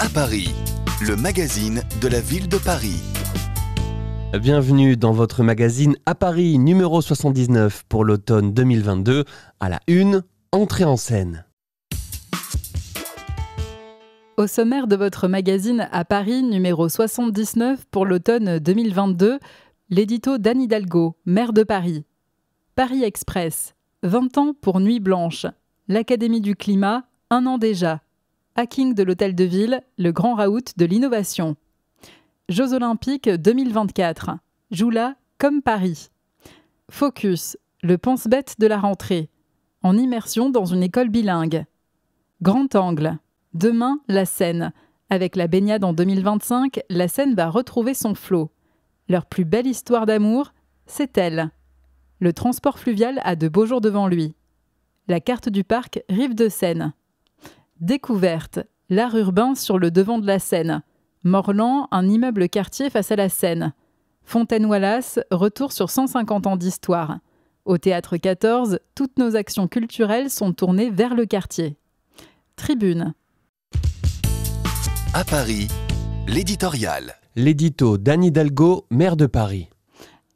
à Paris, le magazine de la ville de Paris. Bienvenue dans votre magazine à Paris, numéro 79 pour l'automne 2022. À la une, entrée en scène. Au sommaire de votre magazine à Paris, numéro 79 pour l'automne 2022, l'édito d'Anne Hidalgo, maire de Paris. Paris Express, 20 ans pour Nuit Blanche. L'Académie du Climat, 1 an déjà. Hacking de l'Hôtel de Ville, le grand raout de l'innovation. Jeux Olympiques 2024. Joue-la comme Paris. Focus, le pense-bête de la rentrée. En immersion dans une école bilingue. Grand angle. Demain, la Seine. Avec la baignade en 2025, la Seine va retrouver son flot. Leur plus belle histoire d'amour, c'est elle. Le transport fluvial a de beaux jours devant lui. La carte du parc Rive de Seine. Découverte, l'art urbain sur le devant de la Seine. Morlan, un immeuble quartier face à la Seine. Fontaine-Wallace, retour sur 150 ans d'histoire. Au Théâtre 14, toutes nos actions culturelles sont tournées vers le quartier. Tribune. À Paris, l'éditorial. L'édito d'Anne Hidalgo, maire de Paris.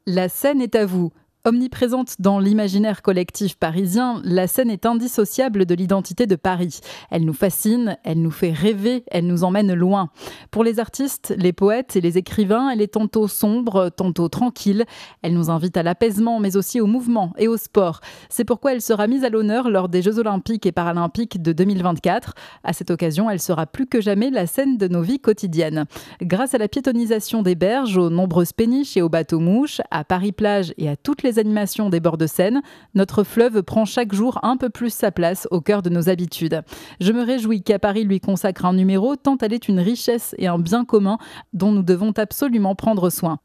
La Seine est à vous. Omniprésente dans l'imaginaire collectif parisien, la Seine est indissociable de l'identité de Paris. Elle nous fascine, elle nous fait rêver, elle nous emmène loin. Pour les artistes, les poètes et les écrivains, elle est tantôt sombre, tantôt tranquille. Elle nous invite à l'apaisement, mais aussi au mouvement et au sport. C'est pourquoi elle sera mise à l'honneur lors des Jeux Olympiques et Paralympiques de 2024. À cette occasion, elle sera plus que jamais la scène de nos vies quotidiennes. Grâce à la piétonisation des berges, aux nombreuses péniches et aux bateaux-mouches, à Paris-Plage et à toutes les animations des bords de Seine, notre fleuve prend chaque jour un peu plus sa place au cœur de nos habitudes. Je me réjouis qu'à Paris lui consacre un numéro tant elle est une richesse et un bien commun dont nous devons absolument prendre soin.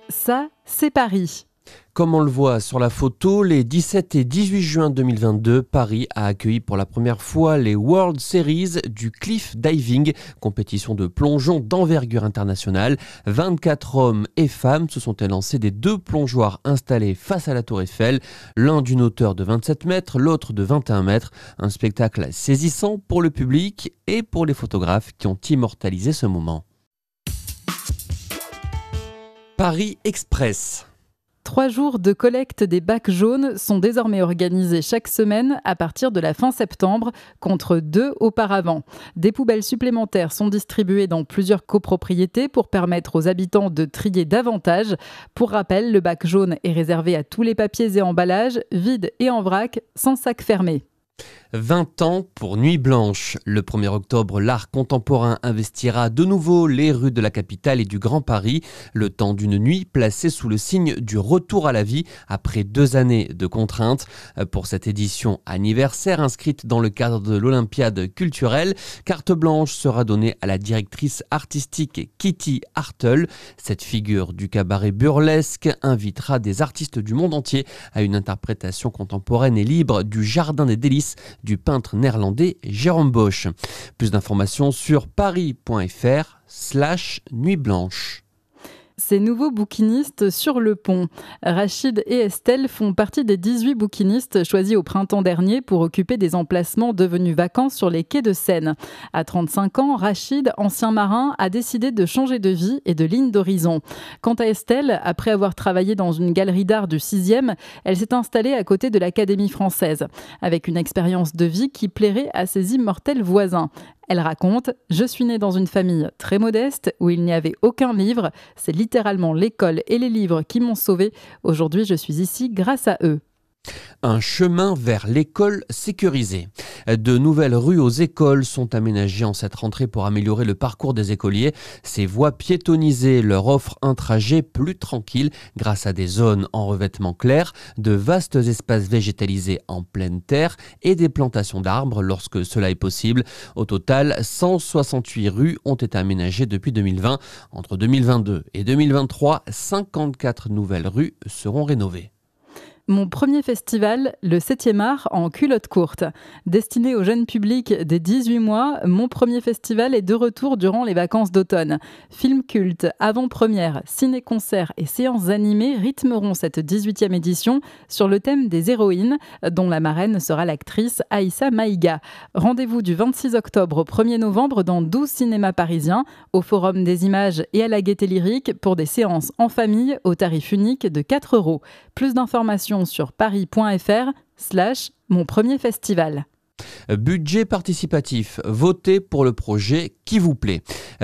Ça, c'est Paris. Comme on le voit sur la photo, les 17 et 18 juin 2022, Paris a accueilli pour la première fois les World Series du Cliff Diving, compétition de plongeon d'envergure internationale. 24 hommes et femmes se sont élancés des 2 plongeoires installés face à la Tour Eiffel, l'un d'une hauteur de 27 mètres, l'autre de 21 mètres. Un spectacle saisissant pour le public et pour les photographes qui ont immortalisé ce moment. Paris Express. 3 jours de collecte des bacs jaunes sont désormais organisés chaque semaine à partir de la fin septembre, contre 2 auparavant. Des poubelles supplémentaires sont distribuées dans plusieurs copropriétés pour permettre aux habitants de trier davantage. Pour rappel, le bac jaune est réservé à tous les papiers et emballages, vides et en vrac, sans sac fermé. 20 ans pour Nuit Blanche. Le 1er octobre, l'art contemporain investira de nouveau les rues de la capitale et du Grand Paris, le temps d'une nuit placée sous le signe du retour à la vie après 2 années de contraintes. Pour cette édition anniversaire inscrite dans le cadre de l'Olympiade culturelle, carte blanche sera donnée à la directrice artistique Kitty Hartel. Cette figure du cabaret burlesque invitera des artistes du monde entier à une interprétation contemporaine et libre du Jardin des délices du peintre néerlandais Jérôme Bosch. Plus d'informations sur paris.fr/Nuit Blanche. Ces nouveaux bouquinistes sur le pont. Rachid et Estelle font partie des 18 bouquinistes choisis au printemps dernier pour occuper des emplacements devenus vacants sur les quais de Seine. À 35 ans, Rachid, ancien marin, a décidé de changer de vie et de ligne d'horizon. Quant à Estelle, après avoir travaillé dans une galerie d'art du 6e, elle s'est installée à côté de l'Académie française, avec une expérience de vie qui plairait à ses immortels voisins. Elle raconte « Je suis née dans une famille très modeste où il n'y avait aucun livre. C'est littéralement l'école et les livres qui m'ont sauvée. Aujourd'hui, je suis ici grâce à eux. » Un chemin vers l'école sécurisée. De nouvelles rues aux écoles sont aménagées en cette rentrée pour améliorer le parcours des écoliers. Ces voies piétonnisées leur offrent un trajet plus tranquille grâce à des zones en revêtement clair, de vastes espaces végétalisés en pleine terre et des plantations d'arbres lorsque cela est possible. Au total, 168 rues ont été aménagées depuis 2020. Entre 2022 et 2023, 54 nouvelles rues seront rénovées. Mon premier festival, le 7e art en culotte courte. Destiné au jeune public des 18 mois, Mon premier festival est de retour durant les vacances d'automne. Films cultes, avant-premières, ciné-concerts et séances animées rythmeront cette 18e édition sur le thème des héroïnes, dont la marraine sera l'actrice Aïssa Maïga. Rendez-vous du 26 octobre au 1er novembre dans 12 cinémas parisiens, au Forum des Images et à la Gaîté Lyrique pour des séances en famille au tarif unique de 4 €. Plus d'informations sur paris.fr/Mon premier festival. Budget participatif, votez pour le projet qui vous plaît.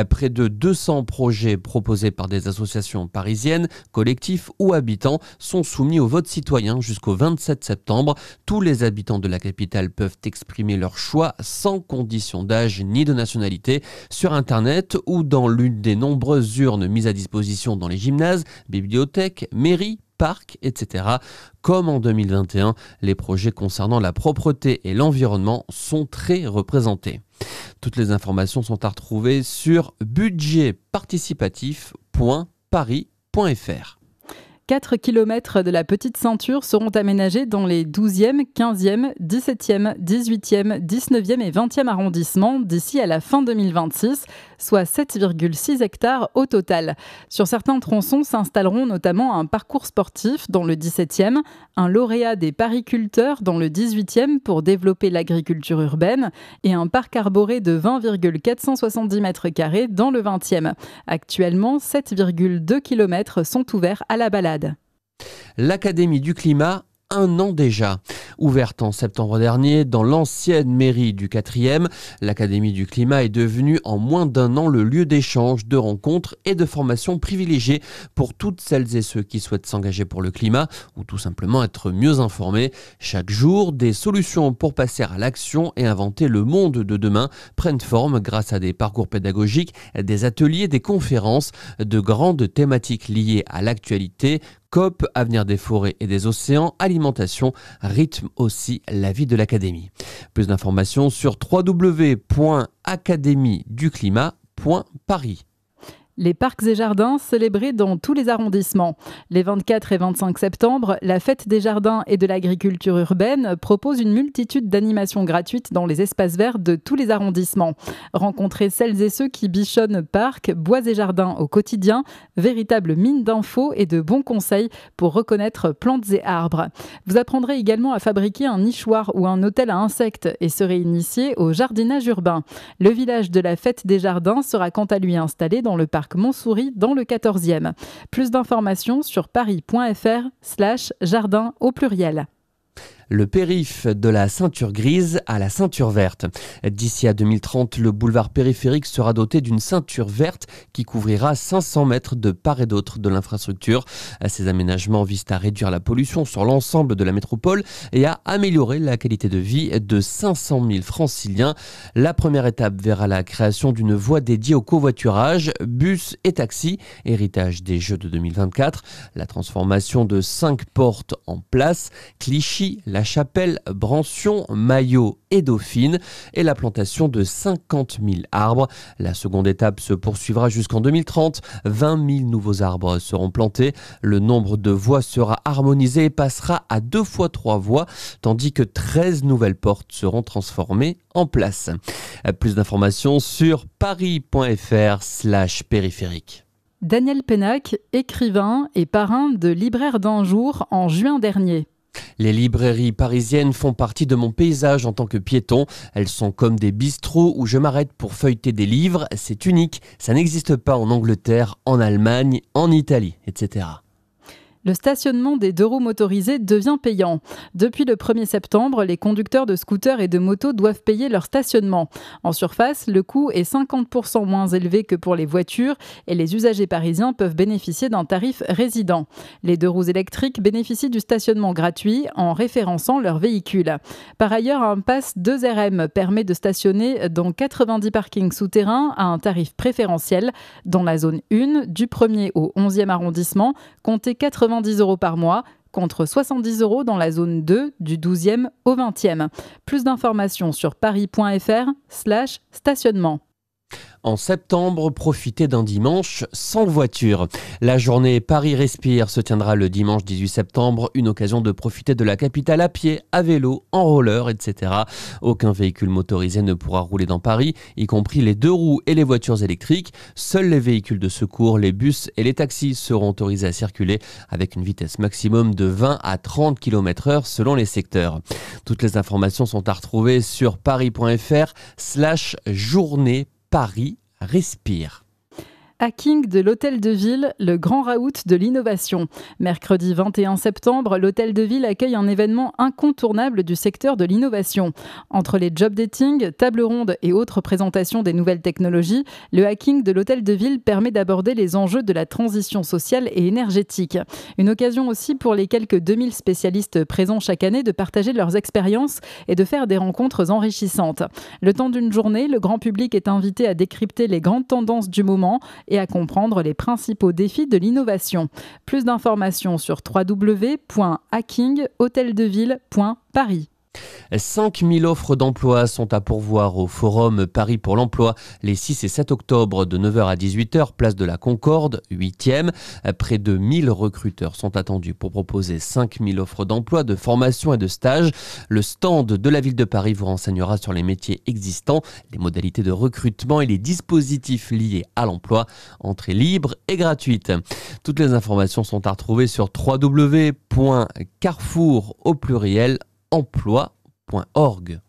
Près de 200 projets proposés par des associations parisiennes, collectifs ou habitants sont soumis au vote citoyen jusqu'au 27 septembre. Tous les habitants de la capitale peuvent exprimer leur choix sans condition d'âge ni de nationalité sur Internet ou dans l'une des nombreuses urnes mises à disposition dans les gymnases, bibliothèques, mairies, parcs, etc. Comme en 2021, les projets concernant la propreté et l'environnement sont très représentés. Toutes les informations sont à retrouver sur budgetparticipatif.paris.fr. 4 km de la petite ceinture seront aménagés dans les 12e, 15e, 17e, 18e, 19e et 20e arrondissements d'ici à la fin 2026, soit 7,6 hectares au total. Sur certains tronçons s'installeront notamment un parcours sportif dans le 17e, un lauréat des pariculteurs dans le 18e pour développer l'agriculture urbaine et un parc arboré de 20,470 m² dans le 20e. Actuellement, 7,2 km sont ouverts à la balade. L'Académie du climat, 1 an déjà. Ouverte en septembre dernier dans l'ancienne mairie du 4e, l'Académie du climat est devenue en moins d'1 an le lieu d'échange, de rencontres et de formation privilégié pour toutes celles et ceux qui souhaitent s'engager pour le climat ou tout simplement être mieux informés. Chaque jour, des solutions pour passer à l'action et inventer le monde de demain prennent forme grâce à des parcours pédagogiques, des ateliers, des conférences, de grandes thématiques liées à l'actualité, COP, avenir des forêts et des océans, alimentation, rythme aussi la vie de l'Académie. Plus d'informations sur www.academieduclimat.paris. Les parcs et jardins célébrés dans tous les arrondissements. Les 24 et 25 septembre, la Fête des jardins et de l'agriculture urbaine propose une multitude d'animations gratuites dans les espaces verts de tous les arrondissements. Rencontrez celles et ceux qui bichonnent parcs, bois et jardins au quotidien, véritable mine d'infos et de bons conseils pour reconnaître plantes et arbres. Vous apprendrez également à fabriquer un nichoir ou un hôtel à insectes et serez initié au jardinage urbain. Le village de la Fête des jardins sera quant à lui installé dans le parc Montsouris dans le 14e. Plus d'informations sur paris.fr/jardin au pluriel. Le périph' de la ceinture grise à la ceinture verte. D'ici à 2030, le boulevard périphérique sera doté d'une ceinture verte qui couvrira 500 mètres de part et d'autre de l'infrastructure. Ces aménagements visent à réduire la pollution sur l'ensemble de la métropole et à améliorer la qualité de vie de 500 000 franciliens. La première étape verra la création d'une voie dédiée au covoiturage, bus et taxis, héritage des Jeux de 2024. La transformation de 5 portes en place, Clichy, La Chapelle, Brancion, Maillot et Dauphine et la plantation de 50 000 arbres. La seconde étape se poursuivra jusqu'en 2030. 20 000 nouveaux arbres seront plantés. Le nombre de voies sera harmonisé et passera à 2 fois 3 voies, tandis que 13 nouvelles portes seront transformées en places. Plus d'informations sur paris.fr/périphérique. Daniel Pénac, écrivain et parrain de Libraire d'un jour en juin dernier. Les librairies parisiennes font partie de mon paysage en tant que piéton. Elles sont comme des bistrots où je m'arrête pour feuilleter des livres. C'est unique, ça n'existe pas en Angleterre, en Allemagne, en Italie, etc. Le stationnement des 2 roues motorisés devient payant. Depuis le 1er septembre, les conducteurs de scooters et de motos doivent payer leur stationnement. En surface, le coût est 50% moins élevé que pour les voitures et les usagers parisiens peuvent bénéficier d'un tarif résident. Les 2 roues électriques bénéficient du stationnement gratuit en référençant leur véhicule. Par ailleurs, un pass 2RM permet de stationner dans 90 parkings souterrains à un tarif préférentiel. Dans la zone 1, du 1er au 11e arrondissement, comptez 90 € par mois, contre 70 € dans la zone 2, du 12e au 20e. Plus d'informations sur paris.fr/stationnement. En septembre, profitez d'un dimanche sans voiture. La journée Paris Respire se tiendra le dimanche 18 septembre, une occasion de profiter de la capitale à pied, à vélo, en roller, etc. Aucun véhicule motorisé ne pourra rouler dans Paris, y compris les 2 roues et les voitures électriques. Seuls les véhicules de secours, les bus et les taxis seront autorisés à circuler avec une vitesse maximum de 20 à 30 km/h selon les secteurs. Toutes les informations sont à retrouver sur paris.fr/journée Paris Respire. Hacking de l'Hôtel de Ville, le grand raout de l'innovation. Mercredi 21 septembre, l'Hôtel de Ville accueille un événement incontournable du secteur de l'innovation. Entre les job dating, tables rondes et autres présentations des nouvelles technologies, le hacking de l'Hôtel de Ville permet d'aborder les enjeux de la transition sociale et énergétique. Une occasion aussi pour les quelques 2000 spécialistes présents chaque année de partager leurs expériences et de faire des rencontres enrichissantes. Le temps d'une journée, le grand public est invité à décrypter les grandes tendances du moment et à comprendre les principaux défis de l'innovation. Plus d'informations sur www.hackinghoteldeville.paris. 5000 offres d'emploi sont à pourvoir au Forum Paris pour l'emploi les 6 et 7 octobre de 9h à 18h, place de la Concorde, 8e. Près de 1000 recruteurs sont attendus pour proposer 5000 offres d'emploi, de formation et de stage. Le stand de la ville de Paris vous renseignera sur les métiers existants, les modalités de recrutement et les dispositifs liés à l'emploi. Entrée libre et gratuite. Toutes les informations sont à retrouver sur www.carrefour.emploi.org.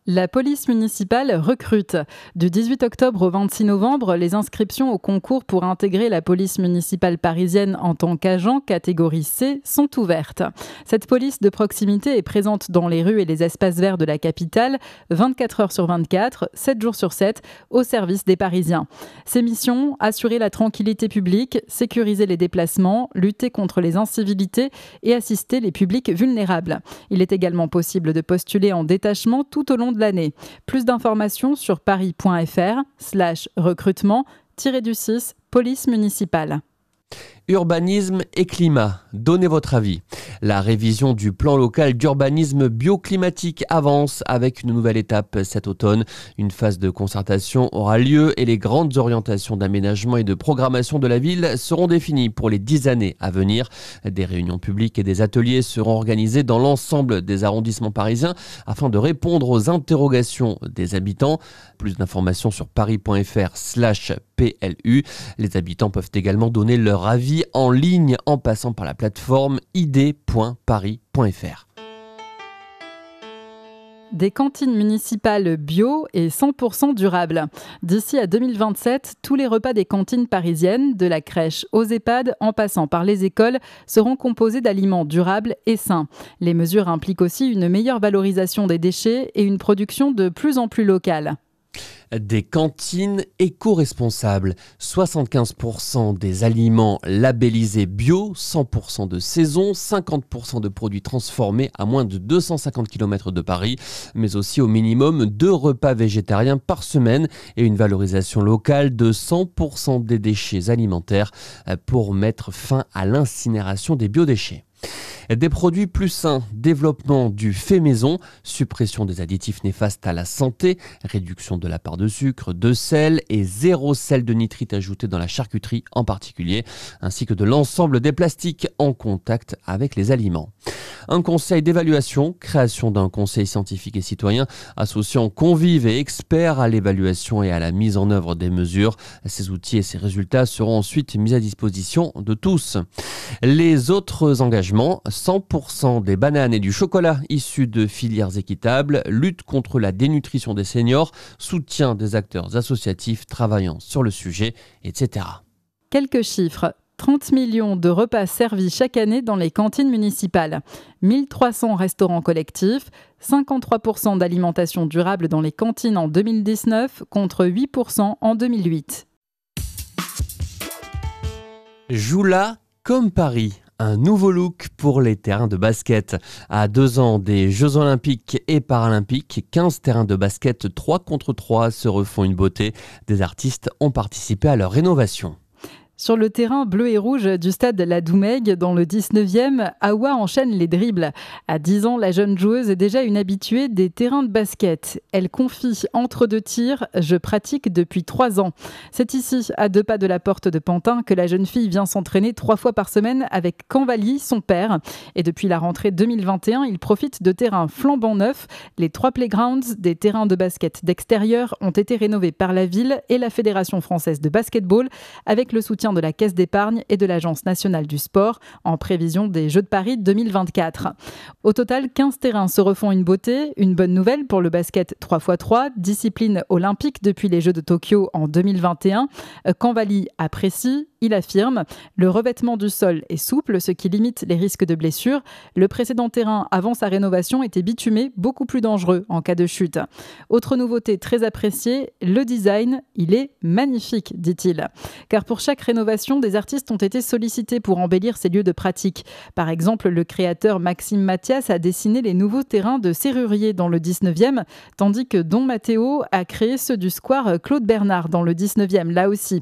La police municipale recrute. Du 18 octobre au 26 novembre, les inscriptions au concours pour intégrer la police municipale parisienne en tant qu'agent catégorie C sont ouvertes. Cette police de proximité est présente dans les rues et les espaces verts de la capitale, 24 heures sur 24, 7 jours sur 7, au service des Parisiens. Ses missions, assurer la tranquillité publique, sécuriser les déplacements, lutter contre les incivilités et assister les publics vulnérables. Il est également possible de postuler en détachement tout au long de l'année. Plus d'informations sur paris.fr/recrutement-6 police municipale. Urbanisme et climat, donnez votre avis. La révision du plan local d'urbanisme bioclimatique avance avec une nouvelle étape cet automne. Une phase de concertation aura lieu et les grandes orientations d'aménagement et de programmation de la ville seront définies pour les 10 années à venir. Des réunions publiques et des ateliers seront organisés dans l'ensemble des arrondissements parisiens afin de répondre aux interrogations des habitants. Plus d'informations sur paris.fr/PLU. Les habitants peuvent également donner leur avis en ligne en passant par la plateforme id.paris.fr. Des cantines municipales bio et 100% durables. D'ici à 2027, tous les repas des cantines parisiennes, de la crèche aux EHPAD en passant par les écoles, seront composés d'aliments durables et sains. Les mesures impliquent aussi une meilleure valorisation des déchets et une production de plus en plus locale. Des cantines éco-responsables, 75% des aliments labellisés bio, 100% de saison, 50% de produits transformés à moins de 250 km de Paris, mais aussi au minimum 2 repas végétariens par semaine et une valorisation locale de 100% des déchets alimentaires pour mettre fin à l'incinération des biodéchets. Des produits plus sains, développement du fait maison, suppression des additifs néfastes à la santé, réduction de la part de sucre, de sel et 0 sel de nitrite ajouté dans la charcuterie en particulier, ainsi que de l'ensemble des plastiques en contact avec les aliments. Un conseil d'évaluation, création d'un conseil scientifique et citoyen associant convives et experts à l'évaluation et à la mise en œuvre des mesures. Ces outils et ces résultats seront ensuite mis à disposition de tous. Les autres engagements, 100% des bananes et du chocolat issus de filières équitables, lutte contre la dénutrition des seniors, soutien des acteurs associatifs travaillant sur le sujet, etc. Quelques chiffres. 30 millions de repas servis chaque année dans les cantines municipales, 1300 restaurants collectifs, 53% d'alimentation durable dans les cantines en 2019 contre 8% en 2008. Joue-la comme Paris. Un nouveau look pour les terrains de basket. À 2 ans des Jeux Olympiques et Paralympiques, 15 terrains de basket 3 contre 3 se refont une beauté. Des artistes ont participé à leur rénovation. Sur le terrain bleu et rouge du stade La Doumègue, dans le 19e, Awa enchaîne les dribbles. À 10 ans, la jeune joueuse est déjà une habituée des terrains de basket. Elle confie entre deux tirs « Je pratique depuis 3 ans ». C'est ici, à 2 pas de la porte de Pantin, que la jeune fille vient s'entraîner 3 fois par semaine avec Canvali, son père. Et depuis la rentrée 2021, il profite de terrains flambant neufs. Les 3 playgrounds des terrains de basket d'extérieur ont été rénovés par la ville et la Fédération française de basketball avec le soutien de la Caisse d'épargne et de l'Agence nationale du sport en prévision des Jeux de Paris 2024. Au total, 15 terrains se refont une beauté, une bonne nouvelle pour le basket 3x3, discipline olympique depuis les Jeux de Tokyo en 2021. Canvali apprécie, il affirme, le revêtement du sol est souple, ce qui limite les risques de blessures. Le précédent terrain avant sa rénovation était bitumé, beaucoup plus dangereux en cas de chute. Autre nouveauté très appréciée, le design, il est magnifique, dit-il. Car pour chaque rénovation, des artistes ont été sollicités pour embellir ces lieux de pratique. Par exemple, le créateur Maxime Mathias a dessiné les nouveaux terrains de serrurier dans le 19e, tandis que Don Matteo a créé ceux du square Claude Bernard dans le 19e, là aussi.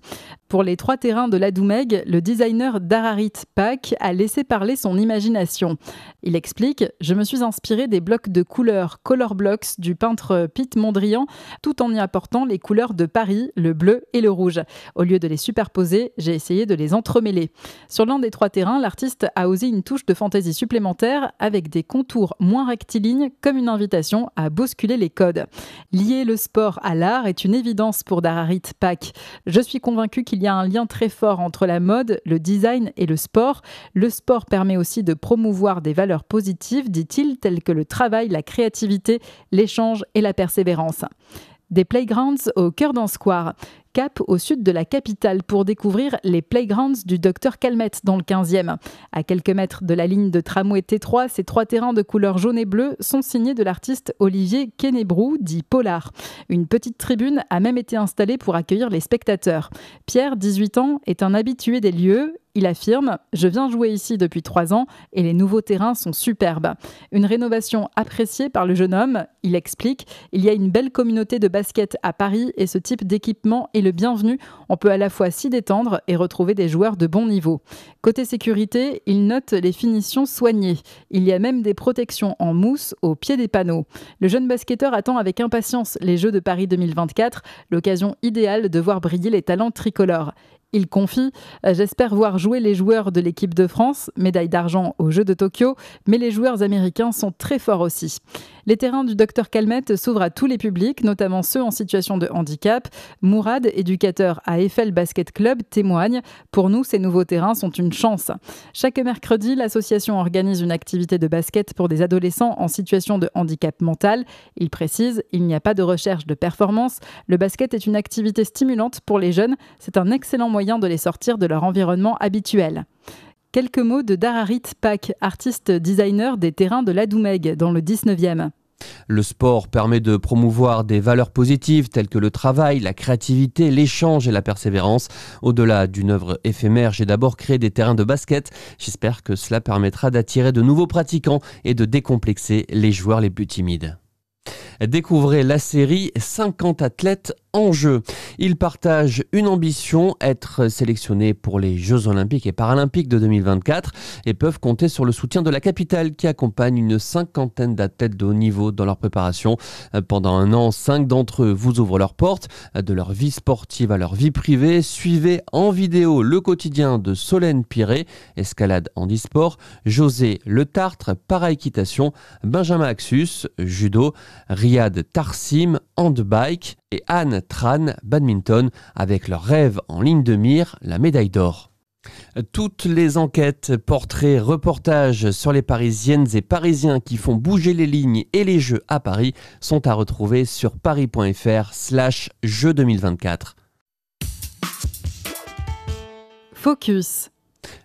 Pour les 3 terrains de la Doumègue, le designer Dararit Pak a laissé parler son imagination. Il explique « Je me suis inspiré des blocs de couleurs Color Blocks du peintre Pete Mondrian, tout en y apportant les couleurs de Paris, le bleu et le rouge. Au lieu de les superposer, j'ai essayé de les entremêler. » Sur l'un des 3 terrains, l'artiste a osé une touche de fantaisie supplémentaire avec des contours moins rectilignes comme une invitation à bousculer les codes. Lier le sport à l'art est une évidence pour Dararit Pak. Je suis convaincu qu'il y a un lien très fort entre la mode, le design et le sport. Le sport permet aussi de promouvoir des valeurs positives, dit-il, telles que le travail, la créativité, l'échange et la persévérance. Des playgrounds au cœur d'un square. Cap au sud de la capitale pour découvrir les playgrounds du Dr Calmette dans le 15e. À quelques mètres de la ligne de tramway T3, ces 3 terrains de couleur jaune et bleu sont signés de l'artiste Olivier Quénébrou, dit Polar. Une petite tribune a même été installée pour accueillir les spectateurs. Pierre, 18 ans, est un habitué des lieux. Il affirme « Je viens jouer ici depuis 3 ans et les nouveaux terrains sont superbes ». Une rénovation appréciée par le jeune homme. Il explique « Il y a une belle communauté de basket à Paris et ce type d'équipement est le bienvenu. On peut à la fois s'y détendre et retrouver des joueurs de bon niveau ». Côté sécurité, il note les finitions soignées. Il y a même des protections en mousse au pied des panneaux. Le jeune basketteur attend avec impatience les Jeux de Paris 2024, l'occasion idéale de voir briller les talents tricolores. Il confie « J'espère voir jouer les joueurs de l'équipe de France, médaille d'argent aux Jeux de Tokyo, mais les joueurs américains sont très forts aussi. » Les terrains du Dr Calmette s'ouvrent à tous les publics, notamment ceux en situation de handicap. Mourad, éducateur à Eiffel Basket Club, témoigne « Pour nous, ces nouveaux terrains sont une chance. » Chaque mercredi, l'association organise une activité de basket pour des adolescents en situation de handicap mental. Il précise « Il n'y a pas de recherche de performance. Le basket est une activité stimulante pour les jeunes. C'est un excellent moyen de les sortir de leur environnement habituel. » Quelques mots de Dararit Pak, artiste designer des terrains de la Doumègue dans le 19e. Le sport permet de promouvoir des valeurs positives telles que le travail, la créativité, l'échange et la persévérance. Au-delà d'une œuvre éphémère, j'ai d'abord créé des terrains de basket. J'espère que cela permettra d'attirer de nouveaux pratiquants et de décomplexer les joueurs les plus timides. Découvrez la série 50 athlètes en jeu. Ils partagent une ambition, être sélectionnés pour les Jeux Olympiques et Paralympiques de 2024 et peuvent compter sur le soutien de la capitale qui accompagne une 50aine d'athlètes de haut niveau dans leur préparation. Pendant 1 an, 5 d'entre eux vous ouvrent leurs portes, de leur vie sportive à leur vie privée. Suivez en vidéo le quotidien de Solène Piré, escalade handisport, José Le Tartre, para-équitation, Benjamin Axus, judo, Riyad Tarsim, handbike et Anne Tran, badminton, avec leur rêve en ligne de mire, la médaille d'or. Toutes les enquêtes, portraits, reportages sur les Parisiennes et Parisiens qui font bouger les lignes et les Jeux à Paris sont à retrouver sur paris.fr/Jeux 2024. Focus.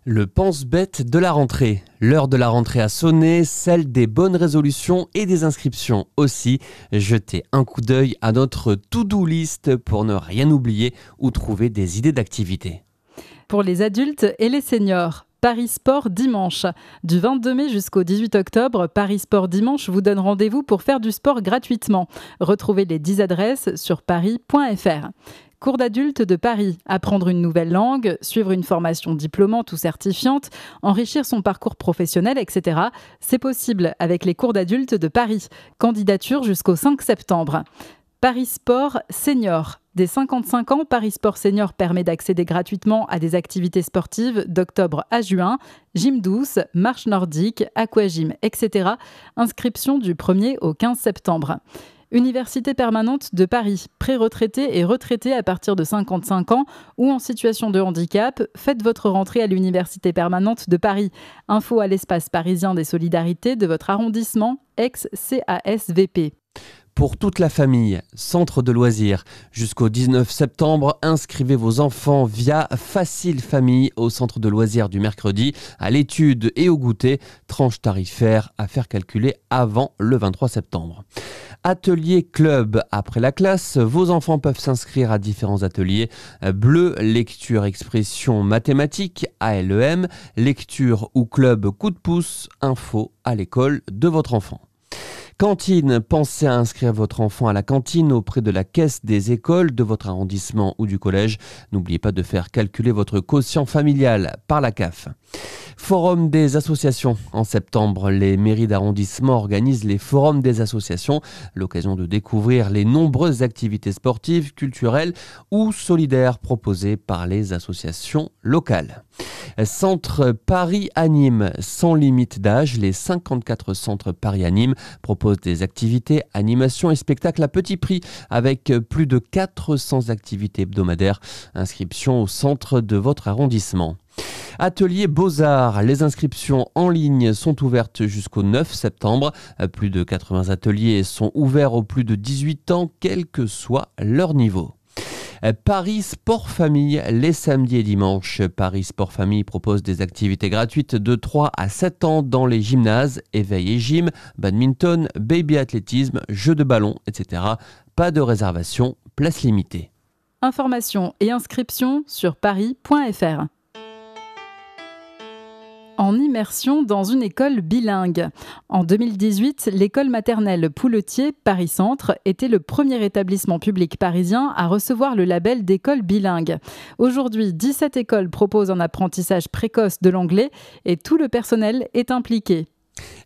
Le pense-bête de la rentrée. L'heure de la rentrée a sonné, celle des bonnes résolutions et des inscriptions aussi. Jetez un coup d'œil à notre to-do list pour ne rien oublier ou trouver des idées d'activités. Pour les adultes et les seniors, Paris Sport Dimanche. Du 22 mai jusqu'au 18 octobre, Paris Sport Dimanche vous donne rendez-vous pour faire du sport gratuitement. Retrouvez les 10 adresses sur paris.fr. Cours d'adultes de Paris, apprendre une nouvelle langue, suivre une formation diplômante ou certifiante, enrichir son parcours professionnel, etc. C'est possible avec les cours d'adultes de Paris. Candidature jusqu'au 5 septembre. Paris Sport Senior. Dès 55 ans, Paris Sport Senior permet d'accéder gratuitement à des activités sportives d'octobre à juin, gym douce, marche nordique, aquagym, etc. Inscription du 1er au 15 septembre. Université permanente de Paris, pré-retraités et retraités à partir de 55 ans ou en situation de handicap, faites votre rentrée à l'Université permanente de Paris. Info à l'espace parisien des solidarités de votre arrondissement, ex-CASVP. Pour toute la famille, centre de loisirs. Jusqu'au 19 septembre, inscrivez vos enfants via Facile Famille au centre de loisirs du mercredi, à l'étude et au goûter. Tranche tarifaire à faire calculer avant le 23 septembre. Atelier club. Après la classe, vos enfants peuvent s'inscrire à différents ateliers. Bleu, lecture, expression, mathématiques, ALEM, lecture ou club coup de pouce, info à l'école de votre enfant. Cantine, pensez à inscrire votre enfant à la cantine auprès de la caisse des écoles de votre arrondissement ou du collège. N'oubliez pas de faire calculer votre quotient familial par la CAF. Forum des associations. En septembre, les mairies d'arrondissement organisent les forums des associations, l'occasion de découvrir les nombreuses activités sportives, culturelles ou solidaires proposées par les associations locales. Centre Paris Anime, sans limite d'âge, les 54 centres Paris Anime proposent des activités, animations et spectacles à petit prix avec plus de 400 activités hebdomadaires. Inscription au centre de votre arrondissement. Atelier Beaux-Arts, les inscriptions en ligne sont ouvertes jusqu'au 9 septembre. Plus de 80 ateliers sont ouverts aux plus de 18 ans, quel que soit leur niveau. Paris Sport Famille, les samedis et dimanches. Paris Sport Famille propose des activités gratuites de 3 à 7 ans dans les gymnases, éveil et gym, badminton, baby-athlétisme, jeux de ballon, etc. Pas de réservation, place limitée. Informations et inscriptions sur paris.fr. En immersion dans une école bilingue. En 2018, l'école maternelle Pouletier Paris-Centre était le premier établissement public parisien à recevoir le label d'école bilingue. Aujourd'hui, 17 écoles proposent un apprentissage précoce de l'anglais et tout le personnel est impliqué.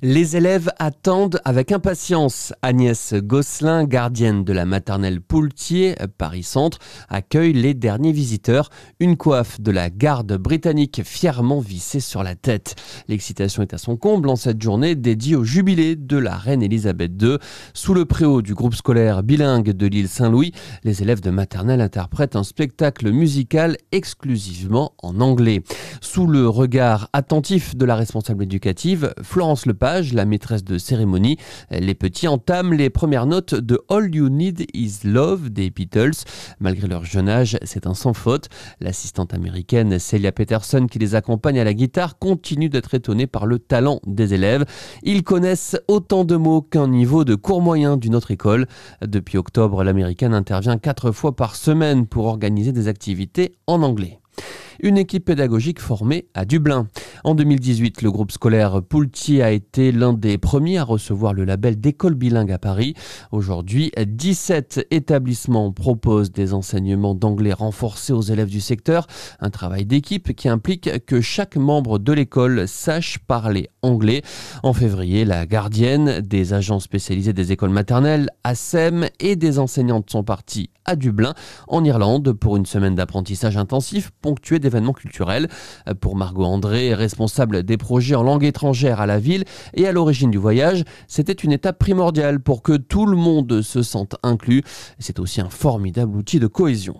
Les élèves attendent avec impatience. Agnès Gosselin, gardienne de la maternelle Pouletier, Paris-Centre, accueille les derniers visiteurs. Une coiffe de la garde britannique fièrement vissée sur la tête. L'excitation est à son comble en cette journée dédiée au jubilé de la reine Elisabeth II. Sous le préau du groupe scolaire bilingue de l'île Saint-Louis, les élèves de maternelle interprètent un spectacle musical exclusivement en anglais. Sous le regard attentif de la responsable éducative, Florence Lepage, la maîtresse de cérémonie, les petits entament les premières notes de All You Need Is Love des Beatles. Malgré leur jeune âge, c'est un sans faute. L'assistante américaine Celia Peterson, qui les accompagne à la guitare, continue d'être étonnée par le talent des élèves. Ils connaissent autant de mots qu'un niveau de cours moyen d'une autre école. Depuis octobre, l'américaine intervient 4 fois par semaine pour organiser des activités en anglais. Une équipe pédagogique formée à Dublin. En 2018, le groupe scolaire Pouletier a été l'un des premiers à recevoir le label d'école bilingue à Paris. Aujourd'hui, 17 établissements proposent des enseignements d'anglais renforcés aux élèves du secteur. Un travail d'équipe qui implique que chaque membre de l'école sache parler anglais. En février, la gardienne, des agents spécialisés des écoles maternelles, ASEM et des enseignantes sont partis à Dublin, en Irlande, pour une semaine d'apprentissage intensif ponctué d'événements culturels. Pour Margot André, responsable des projets en langue étrangère à la ville et à l'origine du voyage, c'était une étape primordiale pour que tout le monde se sente inclus. C'est aussi un formidable outil de cohésion.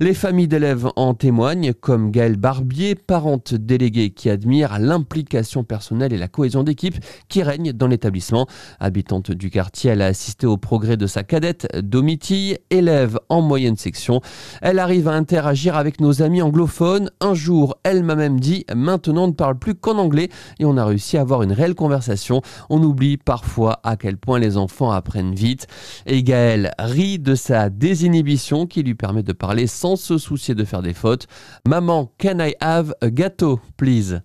Les familles d'élèves en témoignent, comme Gaëlle Barbier, parente déléguée qui admire l'implication personnelle et la cohésion d'équipe qui règne dans l'établissement. Habitante du quartier, elle a assisté au progrès de sa cadette Domitille, élève en moyenne section. Elle arrive à interagir avec nos amis anglophones. Un jour, elle m'a même dit « Maintenant, on ne parle plus qu'en anglais » et on a réussi à avoir une réelle conversation. On oublie parfois à quel point les enfants apprennent vite. Et Gaëlle rit de sa désinhibition qui lui permet de parler sans se soucier de faire des fautes. « Maman, can I have a gâteau, please ?»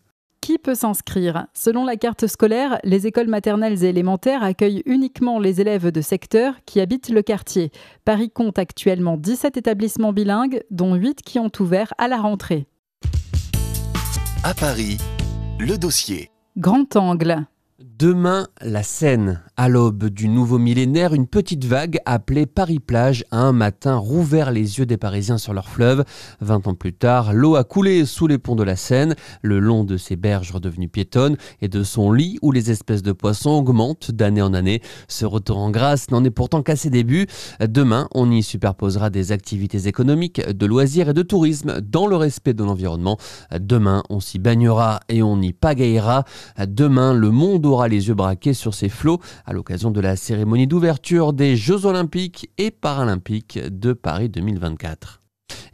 Qui peut s'inscrire ? Selon la carte scolaire, les écoles maternelles et élémentaires accueillent uniquement les élèves de secteur qui habitent le quartier. Paris compte actuellement 17 établissements bilingues, dont 8 qui ont ouvert à la rentrée. À Paris, le dossier. Grand Angle. Demain, la Seine. À l'aube du nouveau millénaire, une petite vague appelée Paris-Plage a un matin rouvert les yeux des Parisiens sur leur fleuve. 20 ans plus tard, l'eau a coulé sous les ponts de la Seine, le long de ses berges redevenues piétonnes et de son lit où les espèces de poissons augmentent d'année en année. Ce retour en grâce n'en est pourtant qu'à ses débuts. Demain, on y superposera des activités économiques, de loisirs et de tourisme dans le respect de l'environnement. Demain, on s'y baignera et on y pagaillera. Demain, le monde aura les yeux braqués sur ces flots à l'occasion de la cérémonie d'ouverture des Jeux Olympiques et Paralympiques de Paris 2024.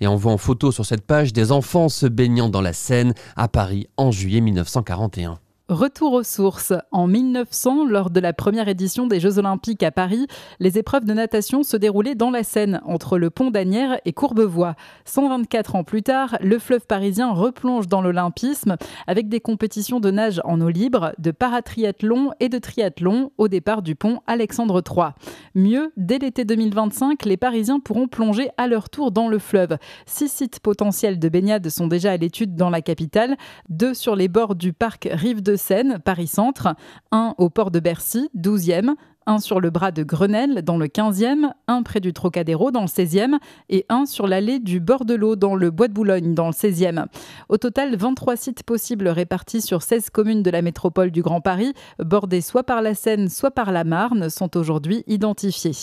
Et on voit en photo sur cette page des enfants se baignant dans la Seine à Paris en juillet 1941. Retour aux sources. En 1900, lors de la première édition des Jeux Olympiques à Paris, les épreuves de natation se déroulaient dans la Seine, entre le pont d'Asnières et Courbevoie. 124 ans plus tard, le fleuve parisien replonge dans l'olympisme avec des compétitions de nage en eau libre, de paratriathlon et de triathlon au départ du pont Alexandre III. Mieux, dès l'été 2025, les Parisiens pourront plonger à leur tour dans le fleuve. 6 sites potentiels de baignade sont déjà à l'étude dans la capitale, 2 sur les bords du parc Rive de Seine, Paris-Centre, 1 au port de Bercy, 12e, 1 sur le bras de Grenelle dans le 15e, 1 près du Trocadéro dans le 16e et 1 sur l'allée du bord de l'eau dans le Bois de Boulogne dans le 16e. Au total, 23 sites possibles répartis sur 16 communes de la métropole du Grand Paris, bordés soit par la Seine, soit par la Marne, sont aujourd'hui identifiés.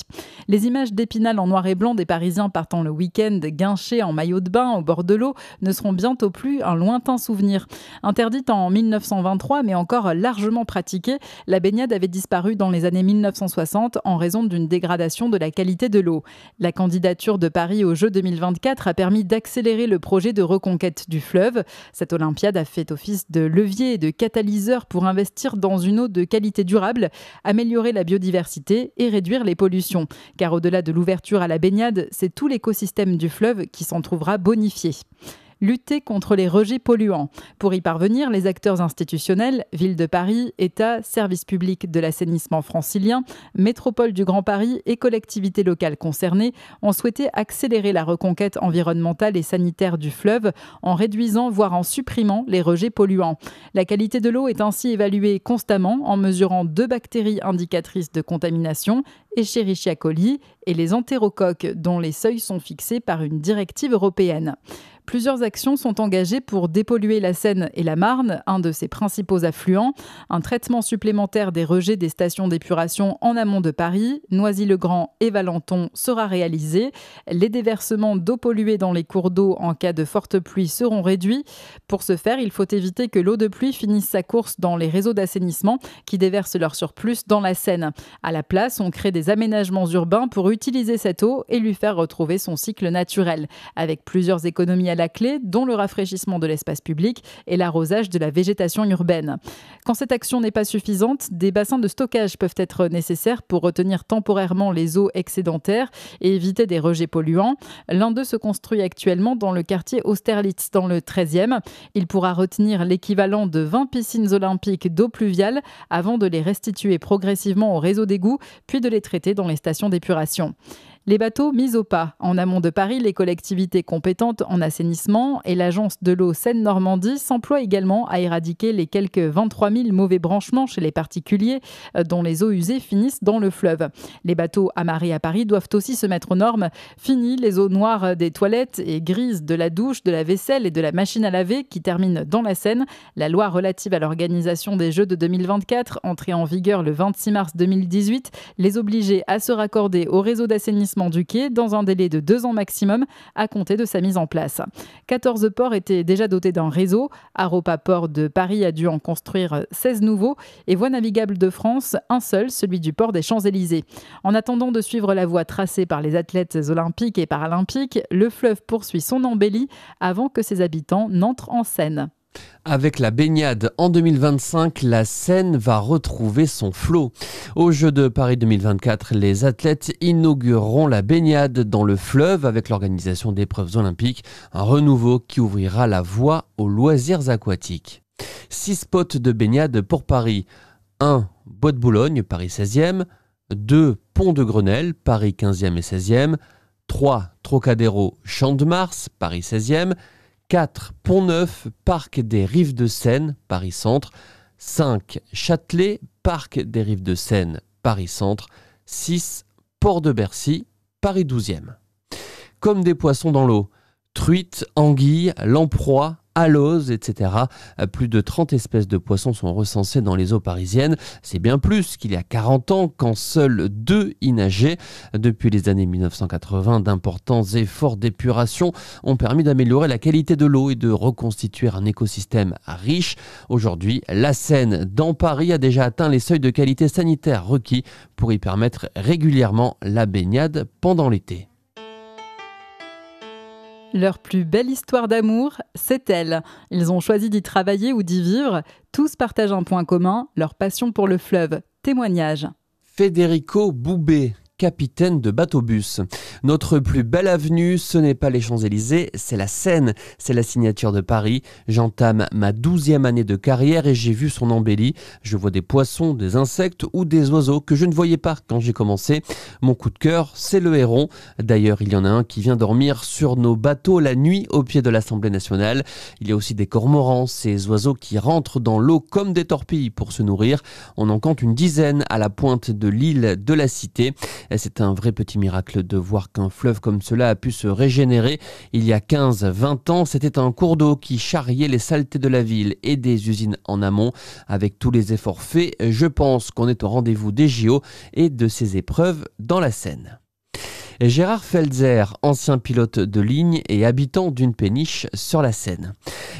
Les images d'Épinal en noir et blanc des Parisiens partant le week-end guinchés en maillot de bain au bord de l'eau ne seront bientôt plus un lointain souvenir. Interdite en 1923, mais encore largement pratiquée, la baignade avait disparu dans les années 1960 en raison d'une dégradation de la qualité de l'eau. La candidature de Paris aux Jeux 2024 a permis d'accélérer le projet de reconquête du fleuve. Cette Olympiade a fait office de levier et de catalyseur pour investir dans une eau de qualité durable, améliorer la biodiversité et réduire les pollutions. Car au-delà de l'ouverture à la baignade, c'est tout l'écosystème du fleuve qui s'en trouvera bonifié. Lutter contre les rejets polluants. Pour y parvenir, les acteurs institutionnels, Ville de Paris, État, service public de l'assainissement francilien, métropole du Grand Paris et collectivités locales concernées ont souhaité accélérer la reconquête environnementale et sanitaire du fleuve en réduisant, voire en supprimant les rejets polluants. La qualité de l'eau est ainsi évaluée constamment en mesurant 2 bactéries indicatrices de contamination, Escherichia coli et les entérocoques, dont les seuils sont fixés par une directive européenne. Plusieurs actions sont engagées pour dépolluer la Seine et la Marne, un de ses principaux affluents. Un traitement supplémentaire des rejets des stations d'épuration en amont de Paris, Noisy-le-Grand et Valenton sera réalisé. Les déversements d'eau polluée dans les cours d'eau en cas de forte pluie seront réduits. Pour ce faire, il faut éviter que l'eau de pluie finisse sa course dans les réseaux d'assainissement qui déversent leur surplus dans la Seine. À la place, on crée des aménagements urbains pour utiliser cette eau et lui faire retrouver son cycle naturel, avec plusieurs économies à la clé, dont le rafraîchissement de l'espace public et l'arrosage de la végétation urbaine. Quand cette action n'est pas suffisante, des bassins de stockage peuvent être nécessaires pour retenir temporairement les eaux excédentaires et éviter des rejets polluants. L'un d'eux se construit actuellement dans le quartier Austerlitz, dans le 13e. Il pourra retenir l'équivalent de 20 piscines olympiques d'eau pluviale avant de les restituer progressivement au réseau d'égouts, puis de les traiter dans les stations d'épuration. Les bateaux mis au pas. En amont de Paris, les collectivités compétentes en assainissement et l'agence de l'eau Seine-Normandie s'emploient également à éradiquer les quelques 23 000 mauvais branchements chez les particuliers dont les eaux usées finissent dans le fleuve. Les bateaux amarrés à Paris doivent aussi se mettre aux normes. Fini les eaux noires des toilettes et grises de la douche, de la vaisselle et de la machine à laver qui terminent dans la Seine. La loi relative à l'organisation des Jeux de 2024, entrée en vigueur le 26 mars 2018, les obligeait à se raccorder au réseau d'assainissement du quai dans un délai de 2 ans maximum à compter de sa mise en place. 14 ports étaient déjà dotés d'un réseau. Aropa Port de Paris a dû en construire 16 nouveaux et Voies navigables de France, un seul, celui du port des Champs-Élysées. En attendant de suivre la voie tracée par les athlètes olympiques et paralympiques, le fleuve poursuit son embellie avant que ses habitants n'entrent en Seine. Avec la baignade en 2025, la Seine va retrouver son flot. Aux Jeux de Paris 2024, les athlètes inaugureront la baignade dans le fleuve avec l'organisation d'épreuves olympiques, un renouveau qui ouvrira la voie aux loisirs aquatiques. 6 spots de baignade pour Paris. 1. Bois de Boulogne, Paris 16e. 2. Pont de Grenelle, Paris 15e et 16e. 3. Trocadéro, Champ de Mars, Paris 16e. 4. Pont-Neuf, Parc des Rives de Seine, Paris Centre. 5. Châtelet, Parc des Rives de Seine, Paris Centre. 6. Port de Bercy, Paris 12e. Comme des poissons dans l'eau, truites, anguilles, lamproies, aloses, etc. Plus de 30 espèces de poissons sont recensées dans les eaux parisiennes. C'est bien plus qu'il y a 40 ans quand seuls 2 y nageaient. Depuis les années 1980, d'importants efforts d'épuration ont permis d'améliorer la qualité de l'eau et de reconstituer un écosystème riche. Aujourd'hui, la Seine dans Paris a déjà atteint les seuils de qualité sanitaire requis pour y permettre régulièrement la baignade pendant l'été. Leur plus belle histoire d'amour, c'est elle. Ils ont choisi d'y travailler ou d'y vivre. Tous partagent un point commun, leur passion pour le fleuve. Témoignage. Federico Boubé, capitaine de bateau-bus. Notre plus belle avenue, ce n'est pas les Champs-Élysées, c'est la Seine. C'est la signature de Paris. J'entame ma 12e année de carrière et j'ai vu son embellie. Je vois des poissons, des insectes ou des oiseaux que je ne voyais pas quand j'ai commencé. Mon coup de cœur, c'est le héron. D'ailleurs, il y en a un qui vient dormir sur nos bateaux la nuit au pied de l'Assemblée nationale. Il y a aussi des cormorans, ces oiseaux qui rentrent dans l'eau comme des torpilles pour se nourrir. On en compte une dizaine à la pointe de l'île de la Cité. C'est un vrai petit miracle de voir qu'un fleuve comme cela a pu se régénérer. Il y a 15-20 ans, c'était un cours d'eau qui charriait les saletés de la ville et des usines en amont. Avec tous les efforts faits, je pense qu'on est au rendez-vous des JO et de ces épreuves dans la Seine. Gérard Felzer, ancien pilote de ligne et habitant d'une péniche sur la Seine.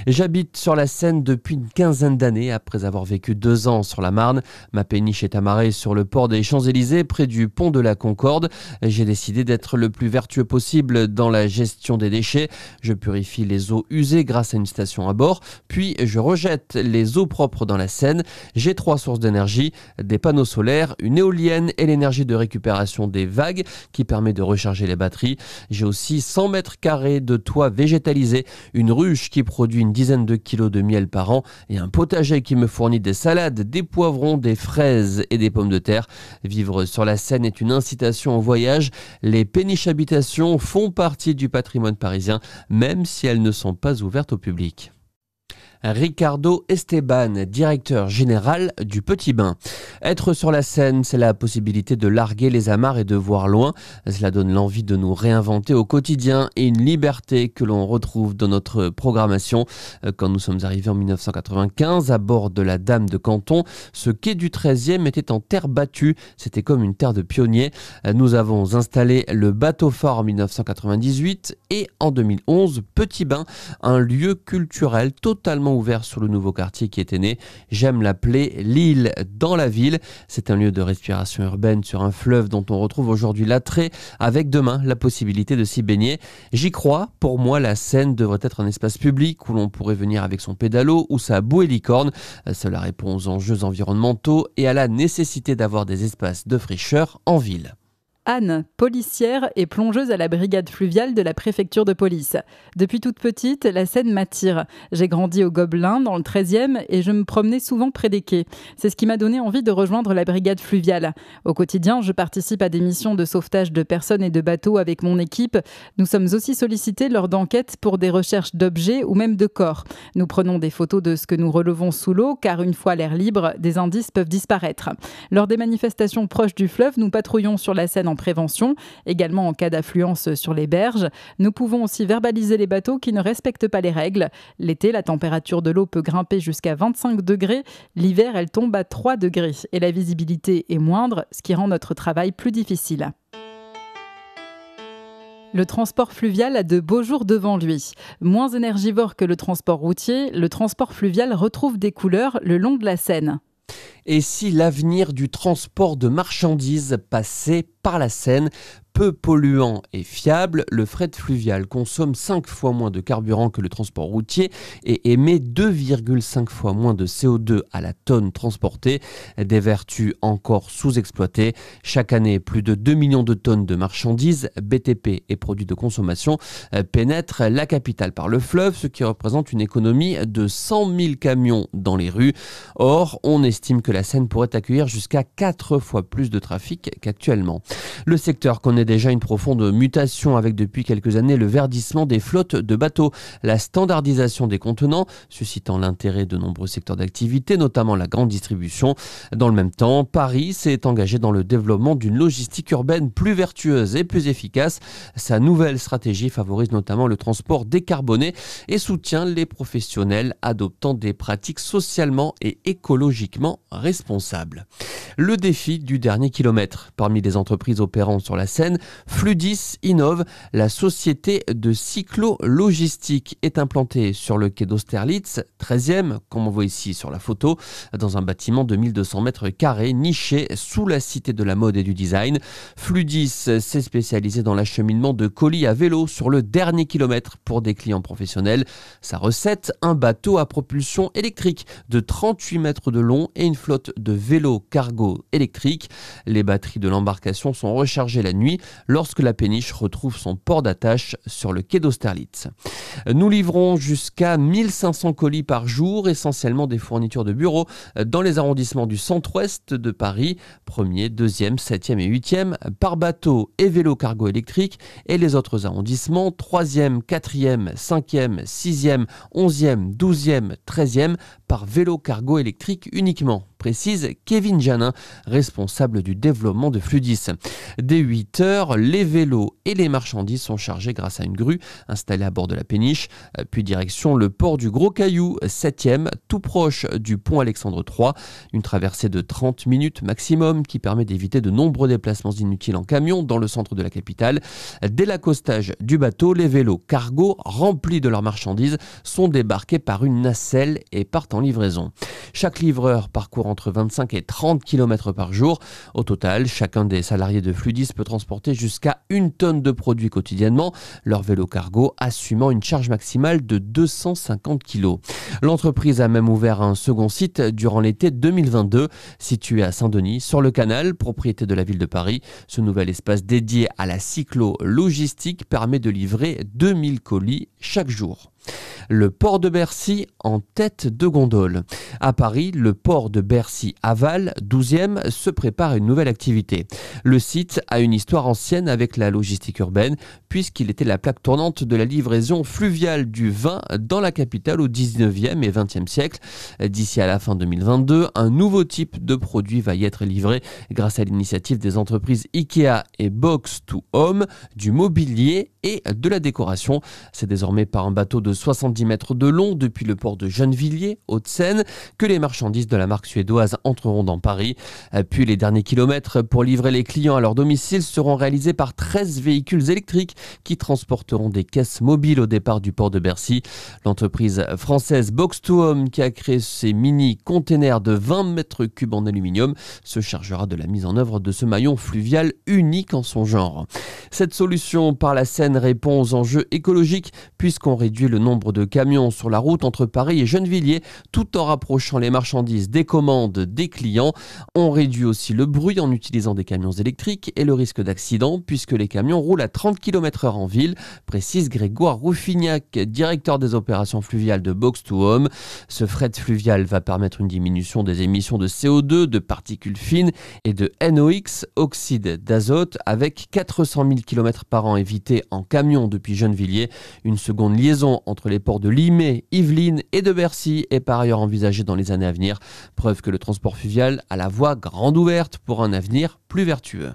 J'habite sur la Seine depuis une quinzaine d'années après avoir vécu 2 ans sur la Marne. Ma péniche est amarrée sur le port des Champs-Élysées près du pont de la Concorde. J'ai décidé d'être le plus vertueux possible dans la gestion des déchets. Je purifie les eaux usées grâce à une station à bord, puis je rejette les eaux propres dans la Seine. J'ai 3 sources d'énergie, des panneaux solaires, une éolienne et l'énergie de récupération des vagues qui permet de recharger les batteries. J'ai aussi 100 mètres carrés de toit végétalisé, une ruche qui produit une dizaine de kilos de miel par an et un potager qui me fournit des salades, des poivrons, des fraises et des pommes de terre. Vivre sur la Seine est une incitation au voyage. Les péniches habitations font partie du patrimoine parisien, même si elles ne sont pas ouvertes au public. Ricardo Esteban, directeur général du Petit Bain. Être sur la Seine, c'est la possibilité de larguer les amarres et de voir loin. Cela donne l'envie de nous réinventer au quotidien et une liberté que l'on retrouve dans notre programmation. Quand nous sommes arrivés en 1995 à bord de la Dame de Canton, ce quai du 13e était en terre battue. C'était comme une terre de pionniers. Nous avons installé le bateau-phare en 1998 et en 2011, Petit Bain, un lieu culturel totalement ouvert sur le nouveau quartier qui était né. J'aime l'appeler l'île dans la ville. C'est un lieu de respiration urbaine sur un fleuve dont on retrouve aujourd'hui l'attrait, avec demain la possibilité de s'y baigner. J'y crois. Pour moi, la Seine devrait être un espace public où l'on pourrait venir avec son pédalo ou sa bouée licorne. Cela répond aux enjeux environnementaux et à la nécessité d'avoir des espaces de fraîcheur en ville. Anne, policière et plongeuse à la brigade fluviale de la préfecture de police. Depuis toute petite, la Seine m'attire. J'ai grandi au Gobelin, dans le 13e, et je me promenais souvent près des quais. C'est ce qui m'a donné envie de rejoindre la brigade fluviale. Au quotidien, je participe à des missions de sauvetage de personnes et de bateaux avec mon équipe. Nous sommes aussi sollicités lors d'enquêtes pour des recherches d'objets ou même de corps. Nous prenons des photos de ce que nous relevons sous l'eau, car une fois l'air libre, des indices peuvent disparaître. Lors des manifestations proches du fleuve, nous patrouillons sur la Seine en prévention, également en cas d'affluence sur les berges. Nous pouvons aussi verbaliser les bateaux qui ne respectent pas les règles. L'été, la température de l'eau peut grimper jusqu'à 25 degrés. L'hiver, elle tombe à 3 degrés et la visibilité est moindre, ce qui rend notre travail plus difficile. Le transport fluvial a de beaux jours devant lui. Moins énergivore que le transport routier, le transport fluvial retrouve des couleurs le long de la Seine. Et si l'avenir du transport de marchandises passait par la Seine. Peu polluant et fiable, le fret fluvial consomme 5 fois moins de carburant que le transport routier et émet 2,5 fois moins de CO2 à la tonne transportée. Des vertus encore sous-exploitées. Chaque année, plus de 2 millions de tonnes de marchandises, BTP et produits de consommation pénètrent la capitale par le fleuve, ce qui représente une économie de 100 000 camions dans les rues. Or, on estime que la Seine pourrait accueillir jusqu'à 4 fois plus de trafic qu'actuellement. Le secteur connaît déjà une profonde mutation avec depuis quelques années le verdissement des flottes de bateaux, la standardisation des contenants, suscitant l'intérêt de nombreux secteurs d'activité, notamment la grande distribution. Dans le même temps, Paris s'est engagé dans le développement d'une logistique urbaine plus vertueuse et plus efficace. Sa nouvelle stratégie favorise notamment le transport décarboné et soutient les professionnels adoptant des pratiques socialement et écologiquement responsables. Le défi du dernier kilomètre. Parmi les entreprises opérant sur la Seine, Fludis innove. La société de cyclo-logistique est implantée sur le quai d'Austerlitz, 13e, comme on voit ici sur la photo, dans un bâtiment de 1200 mètres carrés, niché sous la cité de la mode et du design. Fludis s'est spécialisé dans l'acheminement de colis à vélo sur le dernier kilomètre pour des clients professionnels. Sa recette, un bateau à propulsion électrique de 38 mètres de long et une flotte de vélos cargo électriques. Les batteries de l'embarcation sont rechargées la nuit lorsque la péniche retrouve son port d'attache sur le quai d'Austerlitz. Nous livrons jusqu'à 1500 colis par jour, essentiellement des fournitures de bureaux dans les arrondissements du centre-ouest de Paris, 1er, 2e, 7e et 8e, par bateau et vélo cargo électrique, et les autres arrondissements, 3e, 4e, 5e, 6e, 11e, 12e, 13e, par vélo cargo électrique uniquement, précise Kevin Janin, responsable du développement de Fludis. Dès 8 heures, les vélos et les marchandises sont chargés grâce à une grue installée à bord de la péniche, puis direction le port du Gros Caillou, 7e, tout proche du pont Alexandre III. Une traversée de 30 minutes maximum qui permet d'éviter de nombreux déplacements inutiles en camion dans le centre de la capitale. Dès l'accostage du bateau, les vélos cargo remplis de leurs marchandises sont débarqués par une nacelle et partent en livraison. Chaque livreur parcourt entre 25 et 30 km par jour. Au total, chacun des salariés de Fludis peut transporter jusqu'à 1 tonne de produits quotidiennement, leur vélo cargo assumant une charge maximale de 250 kg. L'entreprise a même ouvert un second site durant l'été 2022, situé à Saint-Denis, sur le canal, propriété de la ville de Paris. Ce nouvel espace dédié à la cyclo-logistique permet de livrer 2000 colis chaque jour. Le port de Bercy en tête de gondole. À Paris, le port de Bercy-Aval, 12e, se prépare à une nouvelle activité. Le site a une histoire ancienne avec la logistique urbaine, puisqu'il était la plaque tournante de la livraison fluviale du vin dans la capitale au 19e et 20e siècle. D'ici à la fin 2022, un nouveau type de produit va y être livré grâce à l'initiative des entreprises Ikea et Box to Home, du mobilier et de la décoration. C'est désormais par un bateau de 70 mètres de long depuis le port de Gennevilliers, Hauts-de-Seine, que les marchandises de la marque suédoise entreront dans Paris. Puis les derniers kilomètres pour livrer les clients à leur domicile seront réalisés par 13 véhicules électriques qui transporteront des caisses mobiles au départ du port de Bercy. L'entreprise française Box to Home, qui a créé ces mini-containers de 20 mètres cubes en aluminium, se chargera de la mise en œuvre de ce maillon fluvial unique en son genre. Cette solution par la Seine répond aux enjeux écologiques puisqu'on réduit le nombre de camions sur la route entre Paris et Gennevilliers tout en rapprochant les marchandises des commandes des clients. On réduit aussi le bruit en utilisant des camions électriques et le risque d'accident puisque les camions roulent à 30 km/h en ville, précise Grégoire Rouffignac, directeur des opérations fluviales de Box to Home. Ce fret fluvial va permettre une diminution des émissions de CO2, de particules fines et de NOx, oxyde d'azote, avec 400 000 km par an évités en camion depuis Gennevilliers. Une seconde liaison entre les ports de Limay, Yvelines et de Bercy est par ailleurs envisagée dans les années à venir. Preuve que le transport fluvial a la voie grande ouverte pour un avenir plus vertueux.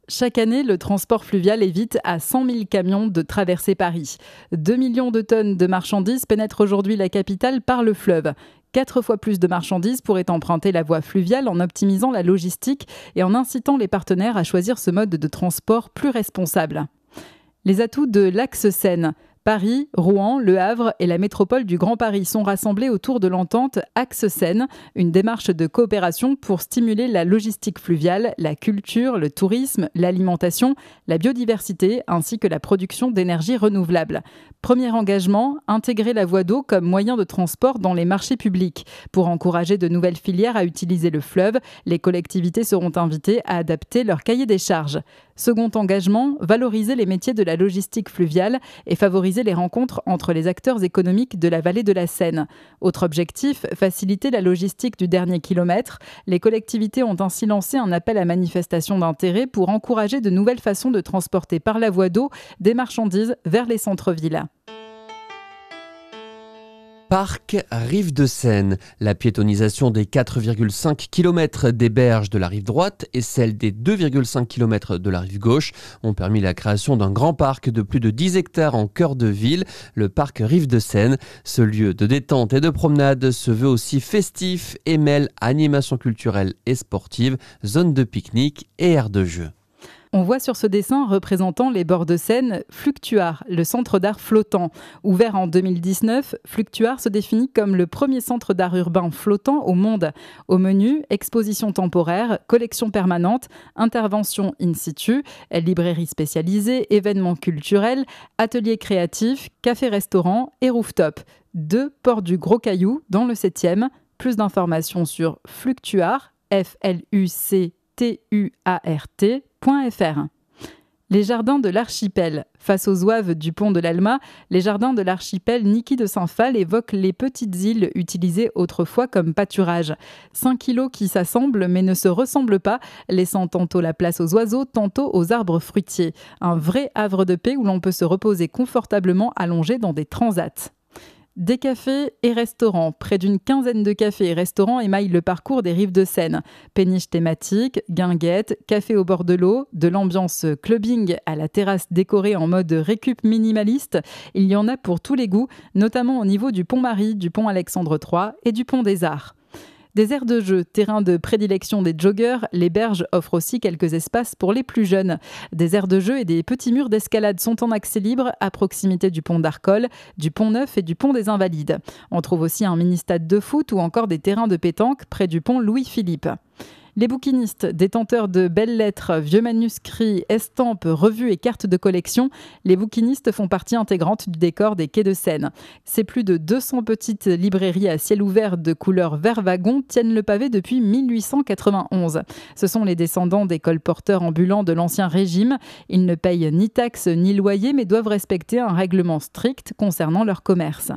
Chaque année, le transport fluvial évite à 100 000 camions de traverser Paris. 2 millions de tonnes de marchandises pénètrent aujourd'hui la capitale par le fleuve. 4 fois plus de marchandises pourraient emprunter la voie fluviale en optimisant la logistique et en incitant les partenaires à choisir ce mode de transport plus responsable. Les atouts de l'axe Seine. Paris, Rouen, Le Havre et la métropole du Grand Paris sont rassemblés autour de l'entente Axe-Seine, une démarche de coopération pour stimuler la logistique fluviale, la culture, le tourisme, l'alimentation, la biodiversité ainsi que la production d'énergie renouvelable. Premier engagement, intégrer la voie d'eau comme moyen de transport dans les marchés publics. Pour encourager de nouvelles filières à utiliser le fleuve, les collectivités seront invitées à adapter leur cahier des charges. Second engagement, valoriser les métiers de la logistique fluviale et favoriser les rencontres entre les acteurs économiques de la vallée de la Seine. Autre objectif, faciliter la logistique du dernier kilomètre. Les collectivités ont ainsi lancé un appel à manifestation d'intérêt pour encourager de nouvelles façons de transporter par la voie d'eau des marchandises vers les centres-villes. Parc Rive de Seine. La piétonisation des 4,5 km des berges de la rive droite et celle des 2,5 km de la rive gauche ont permis la création d'un grand parc de plus de 10 hectares en cœur de ville, le parc Rive de Seine. Ce lieu de détente et de promenade se veut aussi festif et mêle animation culturelle et sportive, zone de pique-nique et aire de jeu. On voit sur ce dessin représentant les bords de Seine Fluctuart, le centre d'art flottant. Ouvert en 2019, Fluctuart se définit comme le premier centre d'art urbain flottant au monde. Au menu, exposition temporaire, collection permanente, intervention in situ, librairie spécialisée, événements culturels, ateliers créatifs, café-restaurant et rooftop. 2 ports du Gros Caillou dans le 7e. Plus d'informations sur Fluctuart, FLUCTUART.fr. Les jardins de l'Archipel. Face aux ouaves du pont de l'Alma, les jardins de l'Archipel Niki de Saint-Phal évoquent les petites îles utilisées autrefois comme pâturage. 5 îlots qui s'assemblent mais ne se ressemblent pas, laissant tantôt la place aux oiseaux, tantôt aux arbres fruitiers. Un vrai havre de paix où l'on peut se reposer confortablement allongé dans des transats. Des cafés et restaurants. Près d'une quinzaine de cafés et restaurants émaillent le parcours des rives de Seine. Péniche thématique, guinguettes, café au bord de l'eau, de l'ambiance clubbing à la terrasse décorée en mode récup minimaliste. Il y en a pour tous les goûts, notamment au niveau du pont Marie, du pont Alexandre III et du pont des Arts. Des aires de jeu, terrain de prédilection des joggers, les berges offrent aussi quelques espaces pour les plus jeunes. Des aires de jeu et des petits murs d'escalade sont en accès libre à proximité du pont d'Arcole, du pont Neuf et du pont des Invalides. On trouve aussi un mini-stade de foot ou encore des terrains de pétanque près du pont Louis-Philippe. Les bouquinistes, détenteurs de belles lettres, vieux manuscrits, estampes, revues et cartes de collection, les bouquinistes font partie intégrante du décor des quais de Seine. Ces plus de 200 petites librairies à ciel ouvert de couleur vert wagon tiennent le pavé depuis 1891. Ce sont les descendants des colporteurs ambulants de l'Ancien Régime. Ils ne payent ni taxes ni loyer mais doivent respecter un règlement strict concernant leur commerce.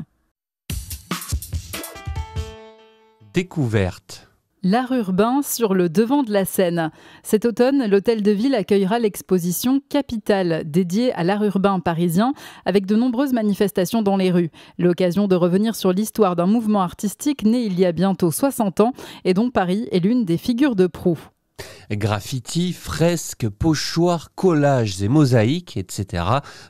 Découverte. L'art urbain sur le devant de la Seine. Cet automne, l'Hôtel de Ville accueillera l'exposition Capitale, dédiée à l'art urbain parisien, avec de nombreuses manifestations dans les rues. L'occasion de revenir sur l'histoire d'un mouvement artistique né il y a bientôt 60 ans et dont Paris est l'une des figures de proue. Graffitis, fresques, pochoirs, collages et mosaïques, etc.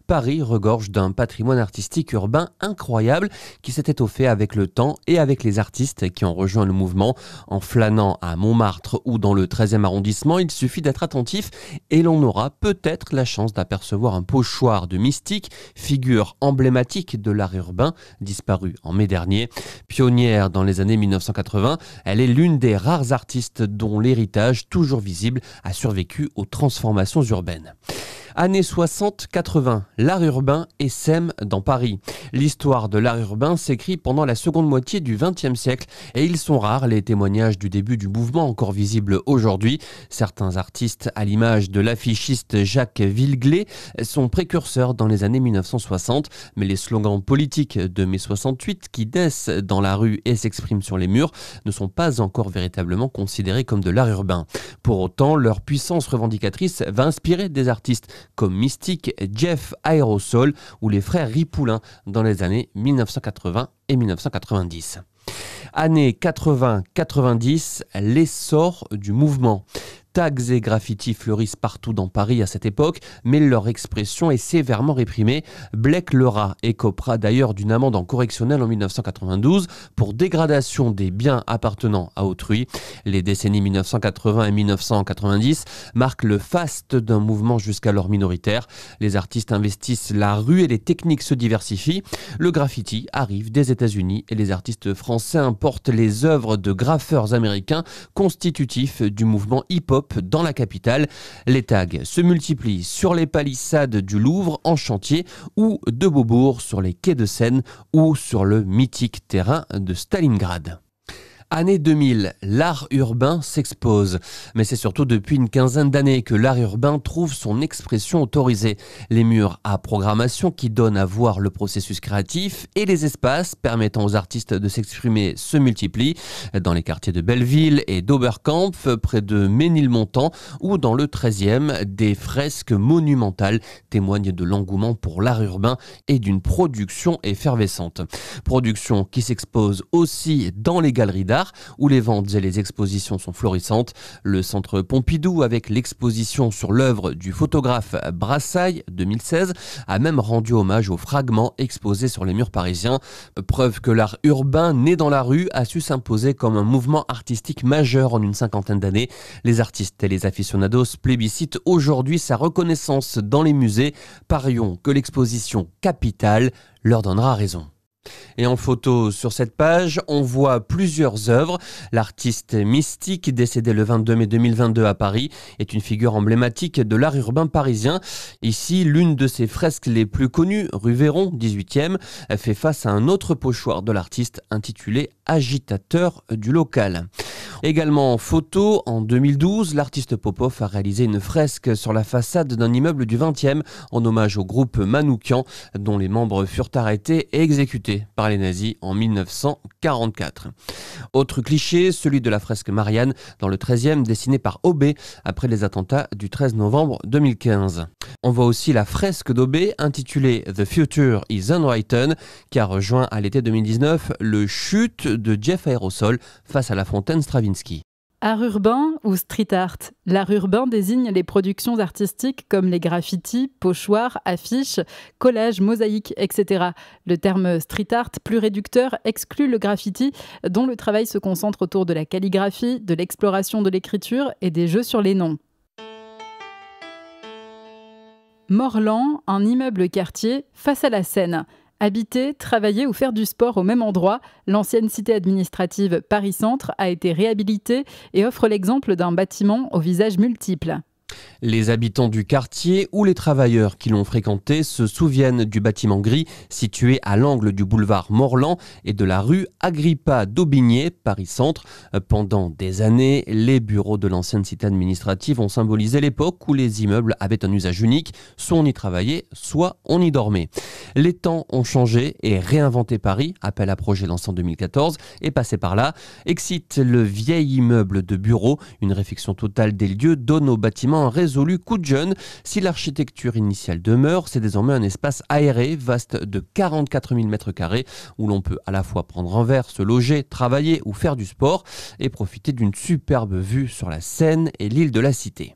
Paris regorge d'un patrimoine artistique urbain incroyable qui s'est étoffé avec le temps et avec les artistes qui ont rejoint le mouvement. En flânant à Montmartre ou dans le 13e arrondissement, il suffit d'être attentif et l'on aura peut-être la chance d'apercevoir un pochoir de Mystique, figure emblématique de l'art urbain, disparue en mai dernier. Pionnière dans les années 1980, elle est l'une des rares artistes dont l'héritage toujours visible a survécu aux transformations urbaines. Années 60-80, l'art urbain essaime dans Paris. L'histoire de l'art urbain s'écrit pendant la seconde moitié du XXe siècle et ils sont rares les témoignages du début du mouvement encore visibles aujourd'hui. Certains artistes, à l'image de l'affichiste Jacques Villeglé, sont précurseurs dans les années 1960, mais les slogans politiques de mai 68 qui naissent dans la rue et s'expriment sur les murs ne sont pas encore véritablement considérés comme de l'art urbain. Pour autant, leur puissance revendicatrice va inspirer des artistes comme Mystique, Jeff Aerosol ou les frères Ripoulin dans les années 1980 et 1990. Années 80-90, l'essor du mouvement. Tags et graffitis fleurissent partout dans Paris à cette époque, mais leur expression est sévèrement réprimée. Blake Lerat écopera d'ailleurs d'une amende en correctionnelle en 1992 pour dégradation des biens appartenant à autrui. Les décennies 1980 et 1990 marquent le faste d'un mouvement jusqu'alors minoritaire. Les artistes investissent la rue et les techniques se diversifient. Le graffiti arrive des États-Unis et les artistes français importent les œuvres de graffeurs américains constitutifs du mouvement hip-hop dans la capitale. Les tags se multiplient sur les palissades du Louvre en chantier ou de Beaubourg sur les quais de Seine ou sur le mythique terrain de Stalingrad. Année 2000, l'art urbain s'expose. Mais c'est surtout depuis une quinzaine d'années que l'art urbain trouve son expression autorisée. Les murs à programmation qui donnent à voir le processus créatif et les espaces permettant aux artistes de s'exprimer se multiplient. Dans les quartiers de Belleville et d'Oberkampf, près de Ménilmontant ou dans le 13e, des fresques monumentales témoignent de l'engouement pour l'art urbain et d'une production effervescente. Production qui s'expose aussi dans les galeries d'art où les ventes et les expositions sont florissantes. Le centre Pompidou, avec l'exposition sur l'œuvre du photographe Brassailles 2016, a même rendu hommage aux fragments exposés sur les murs parisiens. Preuve que l'art urbain, né dans la rue, a su s'imposer comme un mouvement artistique majeur en une cinquantaine d'années. Les artistes et les aficionados plébiscitent aujourd'hui sa reconnaissance dans les musées. Parions que l'exposition Capitale leur donnera raison. Et en photo sur cette page, on voit plusieurs œuvres. L'artiste Mystique, décédé le 22 mai 2022 à Paris, est une figure emblématique de l'art urbain parisien. Ici, l'une de ses fresques les plus connues, rue Véron, 18e, fait face à un autre pochoir de l'artiste intitulé « Agitateur du local ». Également en photo, en 2012, l'artiste Popov a réalisé une fresque sur la façade d'un immeuble du 20e en hommage au groupe Manoukian, dont les membres furent arrêtés et exécutés par les nazis en 1944. Autre cliché, celui de la fresque Marianne dans le 13e, dessinée par Aubé après les attentats du 13 novembre 2015. On voit aussi la fresque d'Aubé intitulée « The Future is Unwritten » qui a rejoint à l'été 2019 le chute de Jeff Aerosol face à la fontaine Stravinsky. Art urbain ou street art? L'art urbain désigne les productions artistiques comme les graffitis, pochoirs, affiches, collages, mosaïques, etc. Le terme street art, plus réducteur, exclut le graffiti, dont le travail se concentre autour de la calligraphie, de l'exploration de l'écriture et des jeux sur les noms. Morlan, un immeuble quartier face à la Seine. Habiter, travailler ou faire du sport au même endroit, l'ancienne cité administrative Paris-Centre a été réhabilitée et offre l'exemple d'un bâtiment au visage multiple. Les habitants du quartier ou les travailleurs qui l'ont fréquenté se souviennent du bâtiment gris situé à l'angle du boulevard Morlan et de la rue Agrippa d'Aubigné, Paris-Centre. Pendant des années, les bureaux de l'ancienne cité administrative ont symbolisé l'époque où les immeubles avaient un usage unique, soit on y travaillait, soit on y dormait. Les temps ont changé et réinventé Paris, appel à projet lancé en 2014, est passé par là. Excite le vieil immeuble de bureaux, une réfection totale des lieux donne au bâtiment un résolu coup de jeune. Si l'architecture initiale demeure, c'est désormais un espace aéré, vaste de 44 000 m² où l'on peut à la fois prendre un verre, se loger, travailler ou faire du sport et profiter d'une superbe vue sur la Seine et l'île de la Cité.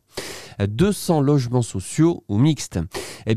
200 logements sociaux ou mixtes,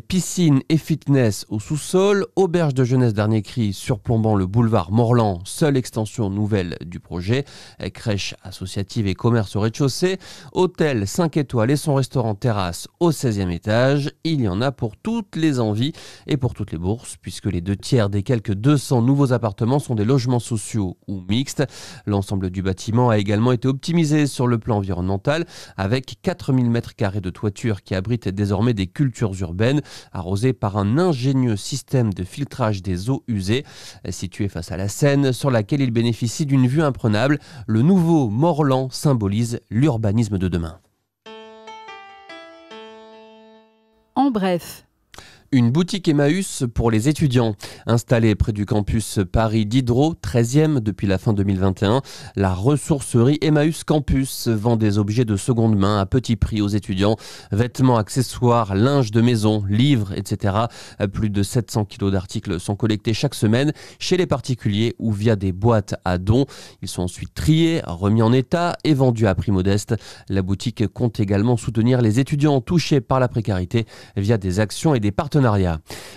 piscine et fitness au sous-sol, auberge de jeunesse dernier cri surplombant le boulevard Morlan, seule extension nouvelle du projet, crèche associative et commerce au rez-de-chaussée, hôtel 5 étoiles et son restaurant terrasse au 16e étage, il y en a pour toutes les envies et pour toutes les bourses, puisque les 2/3 des quelques 200 nouveaux appartements sont des logements sociaux ou mixtes. L'ensemble du bâtiment a également été optimisé sur le plan environnemental, avec 4000 m² de toiture qui abrite désormais des cultures urbaines arrosées par un ingénieux système de filtrage des eaux usées. Situé face à la Seine, sur laquelle il bénéficie d'une vue imprenable, le nouveau Morlan symbolise l'urbanisme de demain. En bref, Une boutique Emmaüs pour les étudiants. Installée près du campus Paris Diderot, 13e depuis la fin 2021, la ressourcerie Emmaüs Campus vend des objets de seconde main à petit prix aux étudiants. Vêtements, accessoires, linge de maison, livres, etc. Plus de 700 kilos d'articles sont collectés chaque semaine chez les particuliers ou via des boîtes à dons. Ils sont ensuite triés, remis en état et vendus à prix modeste. La boutique compte également soutenir les étudiants touchés par la précarité via des actions et des partenariats.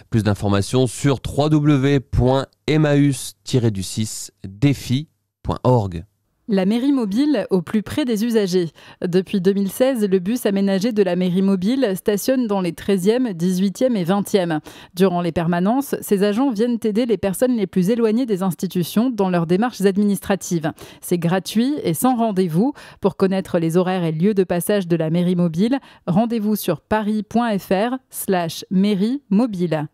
Plus d'informations sur www.emmaüs-défi.org. La mairie mobile au plus près des usagers. Depuis 2016, le bus aménagé de la mairie mobile stationne dans les 13e, 18e et 20e. Durant les permanences, ces agents viennent aider les personnes les plus éloignées des institutions dans leurs démarches administratives. C'est gratuit et sans rendez-vous. Pour connaître les horaires et lieux de passage de la mairie mobile, rendez-vous sur paris.fr/mairie mobile.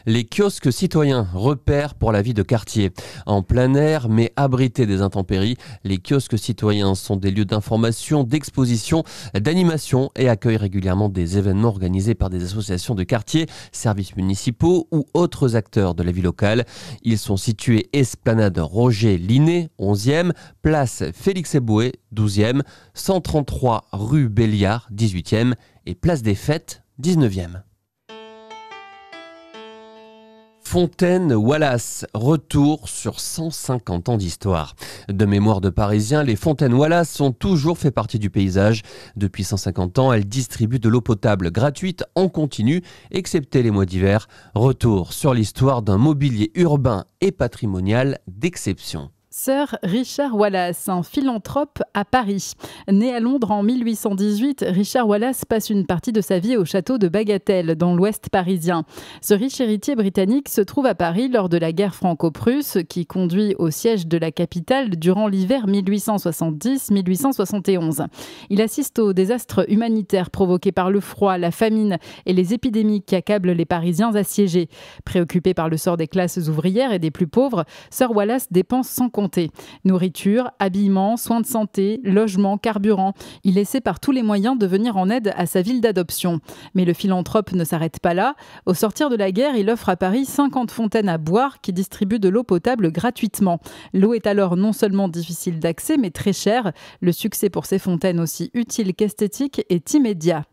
Les kiosques citoyens, repères pour la vie de quartier. En plein air, mais abrités des intempéries, les kiosques citoyens sont des lieux d'information, d'exposition, d'animation et accueillent régulièrement des événements organisés par des associations de quartier, services municipaux ou autres acteurs de la vie locale. Ils sont situés esplanade Roger Linné, 11e, place Félix Eboué, 12e, 133 rue Béliard, 18e et place des Fêtes, 19e. Fontaine Wallace, retour sur 150 ans d'histoire. De mémoire de Parisiens, les fontaines Wallace ont toujours fait partie du paysage. Depuis 150 ans, elles distribuent de l'eau potable gratuite en continu, excepté les mois d'hiver. Retour sur l'histoire d'un mobilier urbain et patrimonial d'exception. Sir Richard Wallace, un philanthrope à Paris. Né à Londres en 1818, Richard Wallace passe une partie de sa vie au château de Bagatelle, dans l'ouest parisien. Ce riche héritier britannique se trouve à Paris lors de la guerre franco-prusse qui conduit au siège de la capitale durant l'hiver 1870-1871. Il assiste aux désastres humanitaires provoqués par le froid, la famine et les épidémies qui accablent les Parisiens assiégés. Préoccupé par le sort des classes ouvrières et des plus pauvres, Sir Wallace dépense sans compter. Nourriture, habillement, soins de santé, logement, carburant. Il essaie par tous les moyens de venir en aide à sa ville d'adoption. Mais le philanthrope ne s'arrête pas là. Au sortir de la guerre, il offre à Paris 50 fontaines à boire qui distribuent de l'eau potable gratuitement. L'eau est alors non seulement difficile d'accès, mais très chère. Le succès pour ces fontaines, aussi utiles qu'esthétiques, est immédiat.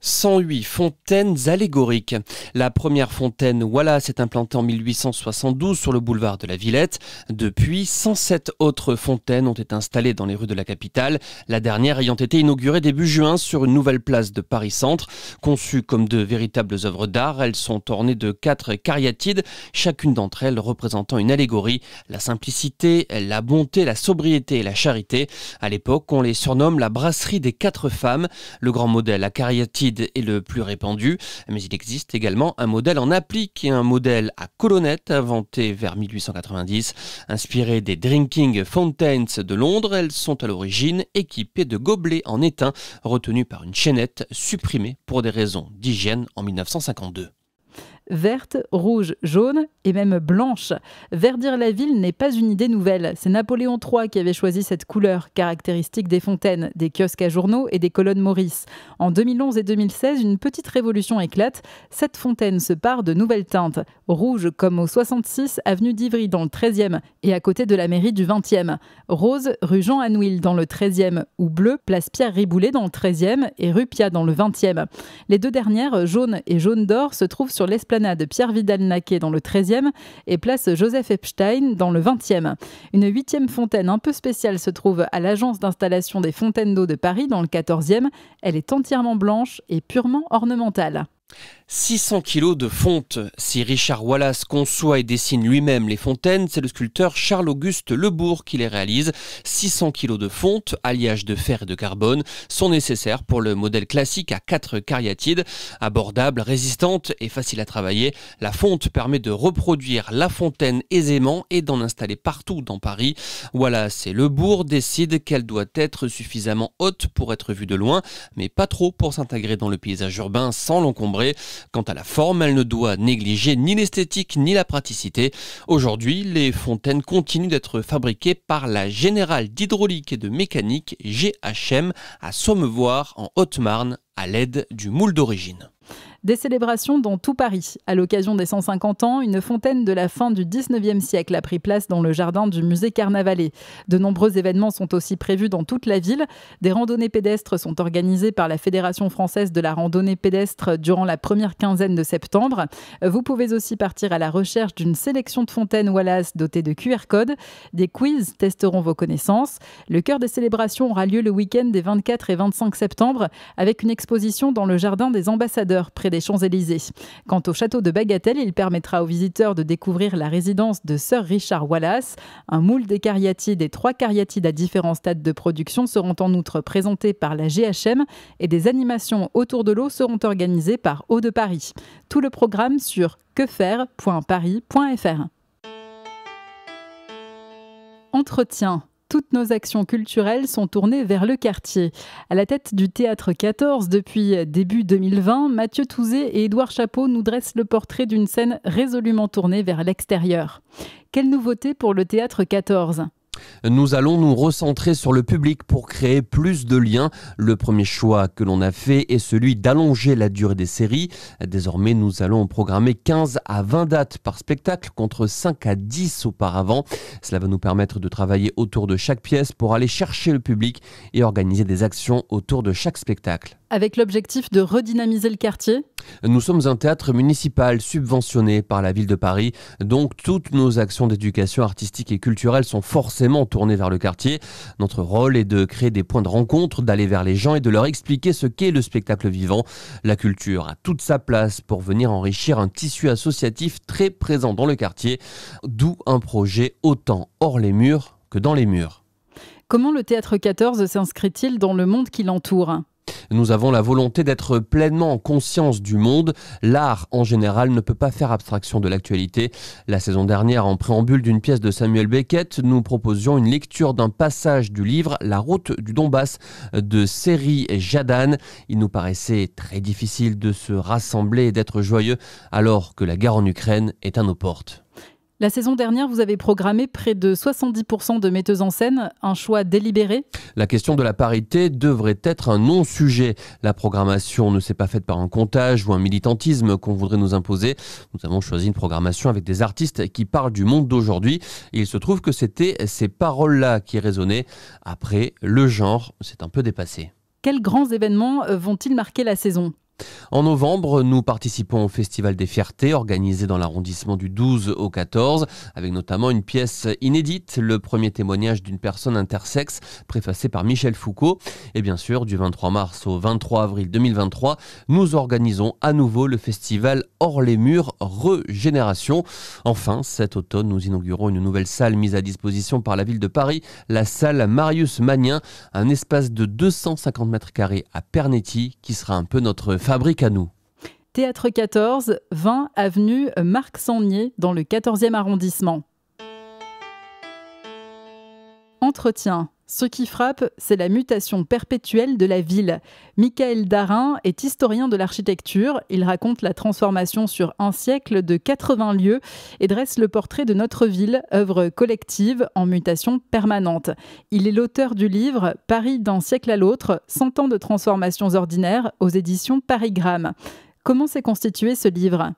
108 fontaines allégoriques. La première fontaine Wallace est implantée en 1872 sur le boulevard de la Villette. Depuis, 107 autres fontaines ont été installées dans les rues de la capitale, la dernière ayant été inaugurée début juin sur une nouvelle place de Paris-Centre. Conçues comme de véritables œuvres d'art, elles sont ornées de 4 cariatides, chacune d'entre elles représentant une allégorie, la simplicité, la bonté, la sobriété et la charité. À l'époque, on les surnomme la brasserie des 4 femmes. Le grand modèle à cariatide est le plus répandu, mais il existe également un modèle en applique et un modèle à colonnettes inventé vers 1890. Inspirées des Drinking Fountains de Londres, elles sont à l'origine équipées de gobelets en étain retenus par une chaînette supprimée pour des raisons d'hygiène en 1952. Verte, rouge, jaune et même blanche. Verdir la ville n'est pas une idée nouvelle. C'est Napoléon III qui avait choisi cette couleur, caractéristique des fontaines, des kiosques à journaux et des colonnes Maurice. En 2011 et 2016, une petite révolution éclate. Cette fontaine se pare de nouvelles teintes. Rouge comme au 66 avenue d'Ivry dans le 13e et à côté de la mairie du 20e. Rose, rue Jean Anouilh dans le 13e ou bleu, place Pierre Riboulet dans le 13e et rue Piat dans le 20e. Les deux dernières, jaune et jaune d'or, se trouvent sur l'esplanade de Pierre Vidal-Naquet dans le 13e et place Joseph Epstein dans le 20e. Une 8e fontaine un peu spéciale se trouve à l'agence d'installation des fontaines d'eau de Paris dans le 14e. Elle est entièrement blanche et purement ornementale. 600 kilos de fonte. Si Richard Wallace conçoit et dessine lui-même les fontaines, c'est le sculpteur Charles-Auguste Lebourg qui les réalise. 600 kilos de fonte, alliage de fer et de carbone, sont nécessaires pour le modèle classique à 4 cariatides. Abordable, résistante et facile à travailler, la fonte permet de reproduire la fontaine aisément et d'en installer partout dans Paris. Wallace et Lebourg décident qu'elle doit être suffisamment haute pour être vue de loin, mais pas trop pour s'intégrer dans le paysage urbain sans l'encombrer. Quant à la forme, elle ne doit négliger ni l'esthétique ni la praticité. Aujourd'hui, les fontaines continuent d'être fabriquées par la Générale d'hydraulique et de mécanique GHM à Sommevoire en Haute-Marne à l'aide du moule d'origine. Des célébrations dans tout Paris. À l'occasion des 150 ans, une fontaine de la fin du 19e siècle a pris place dans le jardin du musée Carnavalet. De nombreux événements sont aussi prévus dans toute la ville. Des randonnées pédestres sont organisées par la Fédération française de la randonnée pédestre durant la première quinzaine de septembre. Vous pouvez aussi partir à la recherche d'une sélection de fontaines Wallace dotées de QR codes. Des quiz testeront vos connaissances. Le cœur des célébrations aura lieu le week-end des 24 et 25 septembre avec une exposition dans le jardin des ambassadeurs près des Champs-Élysées. Quant au château de Bagatelle, il permettra aux visiteurs de découvrir la résidence de Sir Richard Wallace. Un moule des cariatides et 3 cariatides à différents stades de production seront en outre présentés par la GHM et des animations autour de l'eau seront organisées par Eau de Paris. Tout le programme sur quefaire.paris.fr. Entretien. Toutes nos actions culturelles sont tournées vers le quartier. À la tête du Théâtre 14 depuis début 2020, Mathieu Touzé et Édouard Chapeau nous dressent le portrait d'une scène résolument tournée vers l'extérieur. Quelle nouveauté pour le Théâtre 14 ? Nous allons nous recentrer sur le public pour créer plus de liens. Le premier choix que l'on a fait est celui d'allonger la durée des séries. Désormais, nous allons programmer 15 à 20 dates par spectacle contre 5 à 10 auparavant. Cela va nous permettre de travailler autour de chaque pièce pour aller chercher le public et organiser des actions autour de chaque spectacle. Avec l'objectif de redynamiser le quartier ? Nous sommes un théâtre municipal subventionné par la ville de Paris, donc toutes nos actions d'éducation artistique et culturelle sont forcément tournées vers le quartier. Notre rôle est de créer des points de rencontre, d'aller vers les gens et de leur expliquer ce qu'est le spectacle vivant. La culture a toute sa place pour venir enrichir un tissu associatif très présent dans le quartier, d'où un projet autant hors les murs que dans les murs. Comment le Théâtre 14 s'inscrit-il dans le monde qui l'entoure ? Nous avons la volonté d'être pleinement en conscience du monde. L'art, en général, ne peut pas faire abstraction de l'actualité. La saison dernière, en préambule d'une pièce de Samuel Beckett, nous proposions une lecture d'un passage du livre La route du Donbass de Seri Jadan. Il nous paraissait très difficile de se rassembler et d'être joyeux alors que la guerre en Ukraine est à nos portes. La saison dernière, vous avez programmé près de 70% de metteuses en scène, un choix délibéré ? La question de la parité devrait être un non-sujet. La programmation ne s'est pas faite par un comptage ou un militantisme qu'on voudrait nous imposer. Nous avons choisi une programmation avec des artistes qui parlent du monde d'aujourd'hui. Et il se trouve que c'était ces paroles-là qui résonnaient. Après, le genre s'est un peu dépassé. Quels grands événements vont-ils marquer la saison ? En novembre, nous participons au Festival des Fiertés organisé dans l'arrondissement du 12 au 14, avec notamment une pièce inédite, le premier témoignage d'une personne intersexe, préfacé par Michel Foucault. Et bien sûr, du 23 mars au 23 avril 2023, nous organisons à nouveau le festival Hors les murs Régénération. Enfin, cet automne, nous inaugurons une nouvelle salle mise à disposition par la ville de Paris, la salle Marius Magnin, un espace de 250 mètres carrés à Pernetti qui sera un peu notre fabrique à nous. Théâtre 14, 20 avenue Marc Sangnier dans le 14e arrondissement. Entretien. Ce qui frappe, c'est la mutation perpétuelle de la ville. Michael Darin est historien de l'architecture. Il raconte la transformation sur un siècle de 80 lieux et dresse le portrait de notre ville, œuvre collective en mutation permanente. Il est l'auteur du livre « Paris d'un siècle à l'autre, 100 ans de transformations ordinaires » aux éditions Parigramme. Comment s'est constitué ce livre ?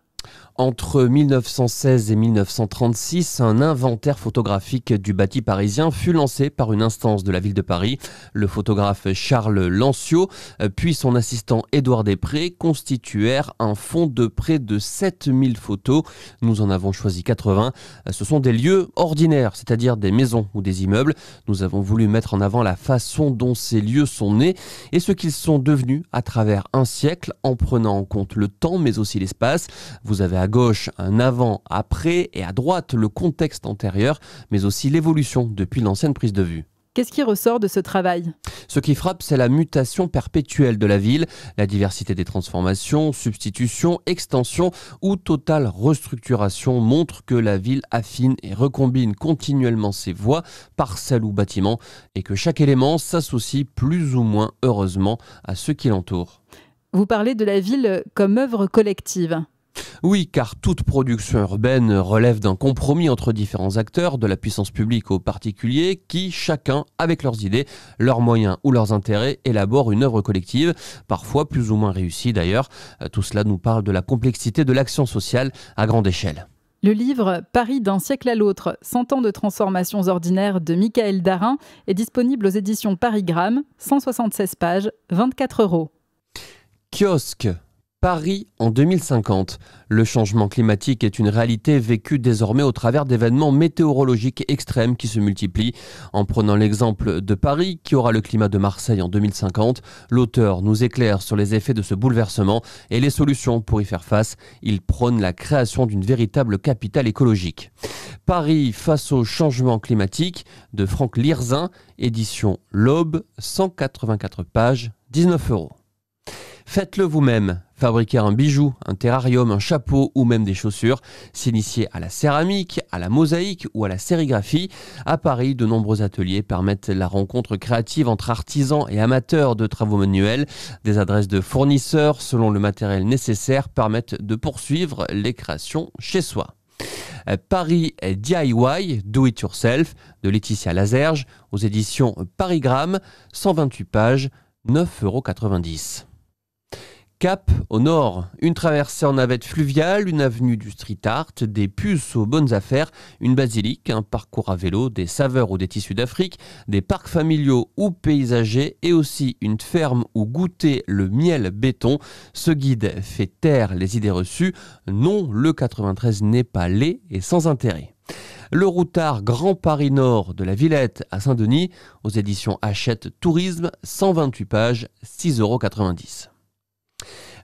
Entre 1916 et 1936, un inventaire photographique du bâti parisien fut lancé par une instance de la ville de Paris. Le photographe Charles Lanciot, puis son assistant Édouard Després constituèrent un fonds de près de 7000 photos. Nous en avons choisi 80. Ce sont des lieux ordinaires, c'est-à-dire des maisons ou des immeubles. Nous avons voulu mettre en avant la façon dont ces lieux sont nés et ce qu'ils sont devenus à travers un siècle en prenant en compte le temps mais aussi l'espace. Vous avez à gauche un avant-après et à droite le contexte antérieur, mais aussi l'évolution depuis l'ancienne prise de vue. Qu'est-ce qui ressort de ce travail ? Ce qui frappe, c'est la mutation perpétuelle de la ville, la diversité des transformations, substitutions, extensions ou totale restructuration montrent que la ville affine et recombine continuellement ses voies, parcelles ou bâtiments, et que chaque élément s'associe plus ou moins heureusement à ceux qui l'entourent. Vous parlez de la ville comme œuvre collective. Oui, car toute production urbaine relève d'un compromis entre différents acteurs, de la puissance publique aux particuliers, qui, chacun, avec leurs idées, leurs moyens ou leurs intérêts, élaborent une œuvre collective, parfois plus ou moins réussie d'ailleurs. Tout cela nous parle de la complexité de l'action sociale à grande échelle. Le livre « Paris d'un siècle à l'autre, 100 ans de transformations ordinaires » de Michael Darin est disponible aux éditions Parigramme, 176 pages, 24 €. Kiosque. Paris en 2050. Le changement climatique est une réalité vécue désormais au travers d'événements météorologiques extrêmes qui se multiplient. En prenant l'exemple de Paris, qui aura le climat de Marseille en 2050, l'auteur nous éclaire sur les effets de ce bouleversement et les solutions pour y faire face. Il prône la création d'une véritable capitale écologique. Paris face au changement climatique de Franck Lirzin, édition L'Aube, 184 pages, 19 €. Faites-le vous-même. Fabriquer un bijou, un terrarium, un chapeau ou même des chaussures. S'initier à la céramique, à la mosaïque ou à la sérigraphie. À Paris, de nombreux ateliers permettent la rencontre créative entre artisans et amateurs de travaux manuels. Des adresses de fournisseurs selon le matériel nécessaire permettent de poursuivre les créations chez soi. Paris DIY, Do It Yourself, de Laetitia Lazerge, aux éditions Parigramme, 128 pages, 9,90 €. Cap au nord, une traversée en navette fluviale, une avenue du street art, des puces aux bonnes affaires, une basilique, un parcours à vélo, des saveurs ou des tissus d'Afrique, des parcs familiaux ou paysagers et aussi une ferme où goûter le miel béton. Ce guide fait taire les idées reçues. Non, le 93 n'est pas laid et sans intérêt. Le routard Grand Paris Nord de la Villette à Saint-Denis, aux éditions Hachette Tourisme, 128 pages, 6,90 €.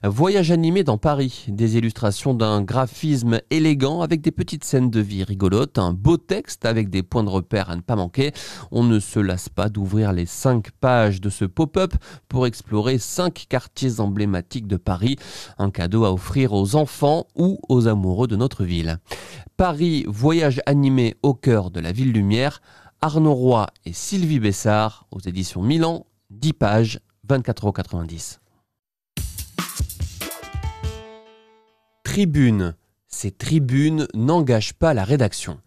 Voyage animé dans Paris, des illustrations d'un graphisme élégant avec des petites scènes de vie rigolotes, un beau texte avec des points de repère à ne pas manquer. On ne se lasse pas d'ouvrir les 5 pages de ce pop-up pour explorer 5 quartiers emblématiques de Paris, un cadeau à offrir aux enfants ou aux amoureux de notre ville. Paris, voyage animé au cœur de la ville lumière, Arnaud Roy et Sylvie Bessard, aux éditions Milan, 10 pages, 24,90 €. Tribune. Ces tribunes n'engagent pas la rédaction.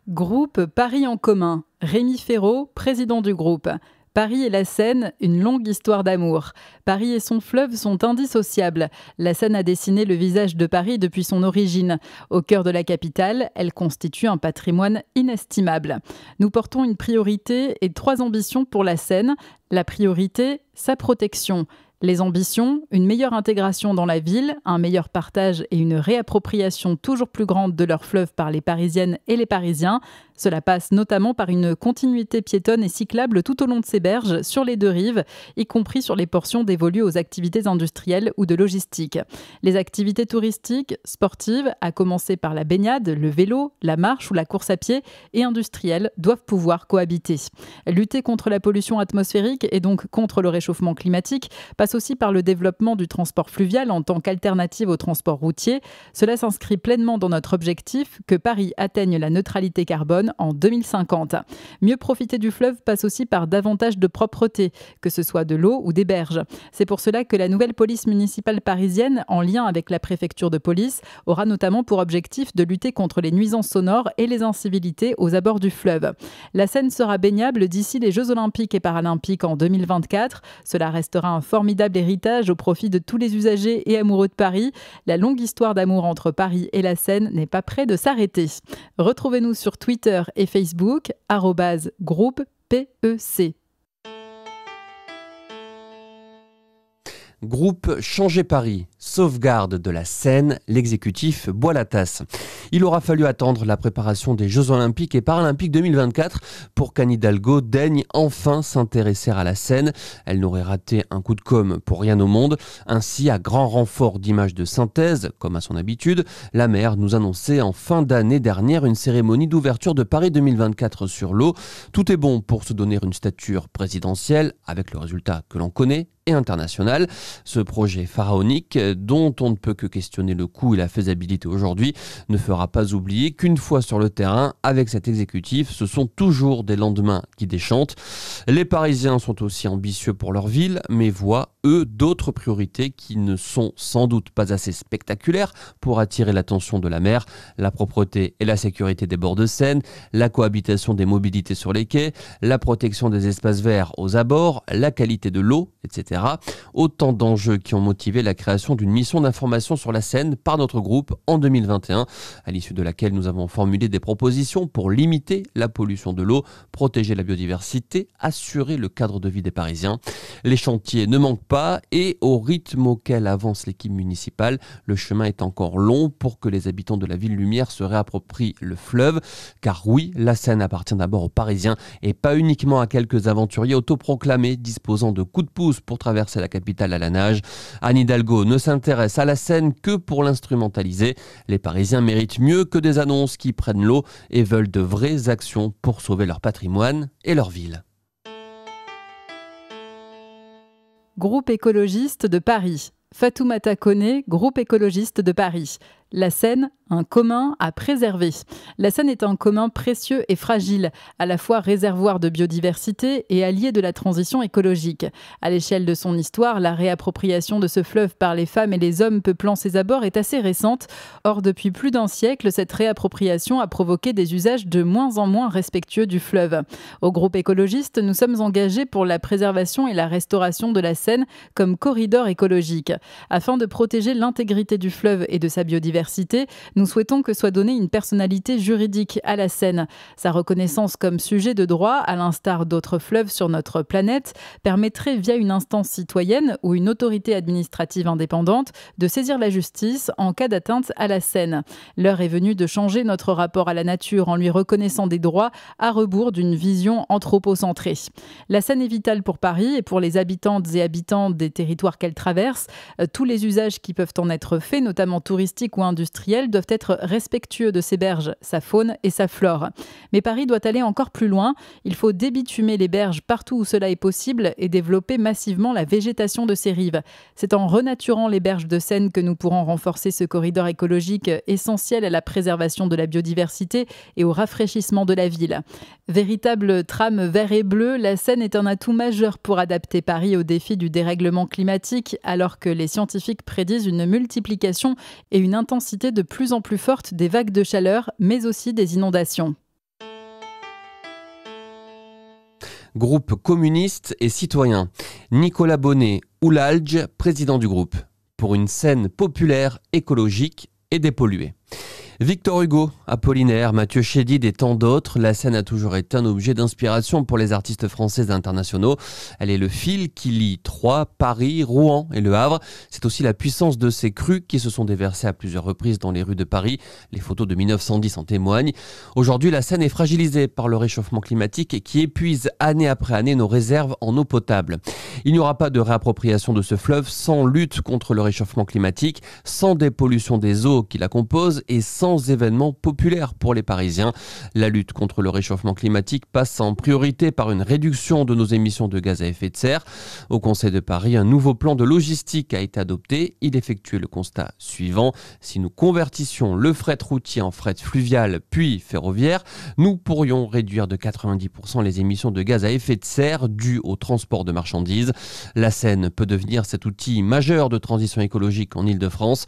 Groupe Paris en commun. Rémi Ferraud, président du groupe. Paris et la Seine, une longue histoire d'amour. Paris et son fleuve sont indissociables. La Seine a dessiné le visage de Paris depuis son origine. Au cœur de la capitale, elle constitue un patrimoine inestimable. Nous portons une priorité et 3 ambitions pour la Seine. La priorité, sa protection. Les ambitions, une meilleure intégration dans la ville, un meilleur partage et une réappropriation toujours plus grande de leur fleuve par les Parisiennes et les Parisiens. Cela passe notamment par une continuité piétonne et cyclable tout au long de ses berges, sur les 2 rives, y compris sur les portions dévolues aux activités industrielles ou de logistique. Les activités touristiques, sportives, à commencer par la baignade, le vélo, la marche ou la course à pied, et industrielles, doivent pouvoir cohabiter. Lutter contre la pollution atmosphérique et donc contre le réchauffement climatique passe aussi par le développement du transport fluvial en tant qu'alternative au transport routier. Cela s'inscrit pleinement dans notre objectif que Paris atteigne la neutralité carbone en 2050. Mieux profiter du fleuve passe aussi par davantage de propreté, que ce soit de l'eau ou des berges. C'est pour cela que la nouvelle police municipale parisienne, en lien avec la préfecture de police, aura notamment pour objectif de lutter contre les nuisances sonores et les incivilités aux abords du fleuve. La Seine sera baignable d'ici les Jeux Olympiques et Paralympiques en 2024. Cela restera un formidable héritage au profit de tous les usagers et amoureux de Paris. La longue histoire d'amour entre Paris et la Seine n'est pas près de s'arrêter. Retrouvez-nous sur Twitter et Facebook, @groupe PEC. Groupe Changer Paris, sauvegarde de la Seine, l'exécutif boit la tasse. Il aura fallu attendre la préparation des Jeux Olympiques et Paralympiques 2024 pour qu'Anne Hidalgo daigne enfin s'intéresser à la Seine. Elle n'aurait raté un coup de com' pour rien au monde. Ainsi, à grand renfort d'images de synthèse, comme à son habitude, la maire nous annonçait en fin d'année dernière une cérémonie d'ouverture de Paris 2024 sur l'eau. Tout est bon pour se donner une stature présidentielle, avec le résultat que l'on connaît et international. Ce projet pharaonique dont on ne peut que questionner le coût et la faisabilité aujourd'hui, ne fera pas oublier qu'une fois sur le terrain, avec cet exécutif, ce sont toujours des lendemains qui déchantent. Les Parisiens sont aussi ambitieux pour leur ville, mais voient, eux, d'autres priorités qui ne sont sans doute pas assez spectaculaires pour attirer l'attention de la maire. La propreté et la sécurité des bords de Seine, la cohabitation des mobilités sur les quais, la protection des espaces verts aux abords, la qualité de l'eau, etc. Autant d'enjeux qui ont motivé la création d'une mission d'information sur la Seine par notre groupe en 2021, à l'issue de laquelle nous avons formulé des propositions pour limiter la pollution de l'eau, protéger la biodiversité, assurer le cadre de vie des Parisiens. Les chantiers ne manquent pas et au rythme auquel avance l'équipe municipale, le chemin est encore long pour que les habitants de la ville lumière se réapproprient le fleuve. Car oui, la Seine appartient d'abord aux Parisiens et pas uniquement à quelques aventuriers autoproclamés disposant de coups de pouce pour traverser la capitale à la nage. Anne Hidalgo ne s'intéresse à la Seine que pour l'instrumentaliser. Les Parisiens méritent mieux que des annonces qui prennent l'eau et veulent de vraies actions pour sauver leur patrimoine et leur ville. Groupe écologiste de Paris. Fatoumata Koné, groupe écologiste de Paris. La Seine, un commun à préserver. La Seine est un commun précieux et fragile, à la fois réservoir de biodiversité et allié de la transition écologique. À l'échelle de son histoire, la réappropriation de ce fleuve par les femmes et les hommes peuplant ses abords est assez récente. Or, depuis plus d'un siècle, cette réappropriation a provoqué des usages de moins en moins respectueux du fleuve. Au groupe écologiste, nous sommes engagés pour la préservation et la restauration de la Seine comme corridor écologique. Afin de protéger l'intégrité du fleuve et de sa biodiversité, nous souhaitons que soit donnée une personnalité juridique à la Seine. Sa reconnaissance comme sujet de droit, à l'instar d'autres fleuves sur notre planète, permettrait via une instance citoyenne ou une autorité administrative indépendante de saisir la justice en cas d'atteinte à la Seine. L'heure est venue de changer notre rapport à la nature en lui reconnaissant des droits à rebours d'une vision anthropocentrée. La Seine est vitale pour Paris et pour les habitantes et habitants des territoires qu'elle traverse. Tous les usages qui peuvent en être faits, notamment touristiques ou industriels, doivent être respectueux de ses berges, sa faune et sa flore. Mais Paris doit aller encore plus loin. Il faut débitumer les berges partout où cela est possible et développer massivement la végétation de ses rives. C'est en renaturant les berges de Seine que nous pourrons renforcer ce corridor écologique essentiel à la préservation de la biodiversité et au rafraîchissement de la ville. Véritable trame vert et bleu, la Seine est un atout majeur pour adapter Paris aux défis du dérèglement climatique, alors que les scientifiques prédisent une multiplication et une intensité de plus en plus forte des vagues de chaleur, mais aussi des inondations. Groupe communiste et citoyen. Nicolas Bonnet Oulalge, président du groupe. Pour une Seine populaire, écologique et dépolluée. Victor Hugo, Apollinaire, Mathieu Chédid et tant d'autres, la Seine a toujours été un objet d'inspiration pour les artistes français et internationaux. Elle est le fil qui lie Troyes, Paris, Rouen et Le Havre. C'est aussi la puissance de ces crues qui se sont déversées à plusieurs reprises dans les rues de Paris. Les photos de 1910 en témoignent. Aujourd'hui, la Seine est fragilisée par le réchauffement climatique et qui épuise année après année nos réserves en eau potable. Il n'y aura pas de réappropriation de ce fleuve sans lutte contre le réchauffement climatique, sans dépollution des eaux qui la composent et sans événements populaires pour les Parisiens. La lutte contre le réchauffement climatique passe en priorité par une réduction de nos émissions de gaz à effet de serre. Au Conseil de Paris, un nouveau plan de logistique a été adopté. Il effectuait le constat suivant. Si nous convertissions le fret routier en fret fluvial puis ferroviaire, nous pourrions réduire de 90% les émissions de gaz à effet de serre dues au transport de marchandises. La Seine peut devenir cet outil majeur de transition écologique en Île-de-France.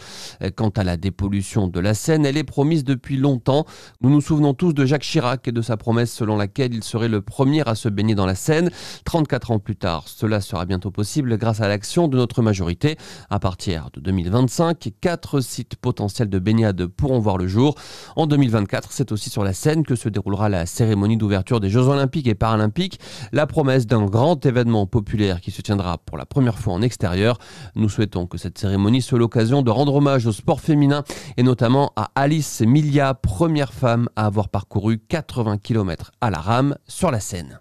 Quant à la dépollution de la Seine, elle est promise depuis longtemps. Nous nous souvenons tous de Jacques Chirac et de sa promesse selon laquelle il serait le premier à se baigner dans la Seine. 34 ans plus tard, cela sera bientôt possible grâce à l'action de notre majorité. À partir de 2025, 4 sites potentiels de baignade pourront voir le jour. En 2024, c'est aussi sur la Seine que se déroulera la cérémonie d'ouverture des Jeux Olympiques et Paralympiques. La promesse d'un grand événement populaire qui se tiendra pour la première fois en extérieur. Nous souhaitons que cette cérémonie soit l'occasion de rendre hommage au sport féminin et notamment à Alice Milia, première femme à avoir parcouru 80 km à la rame sur la Seine.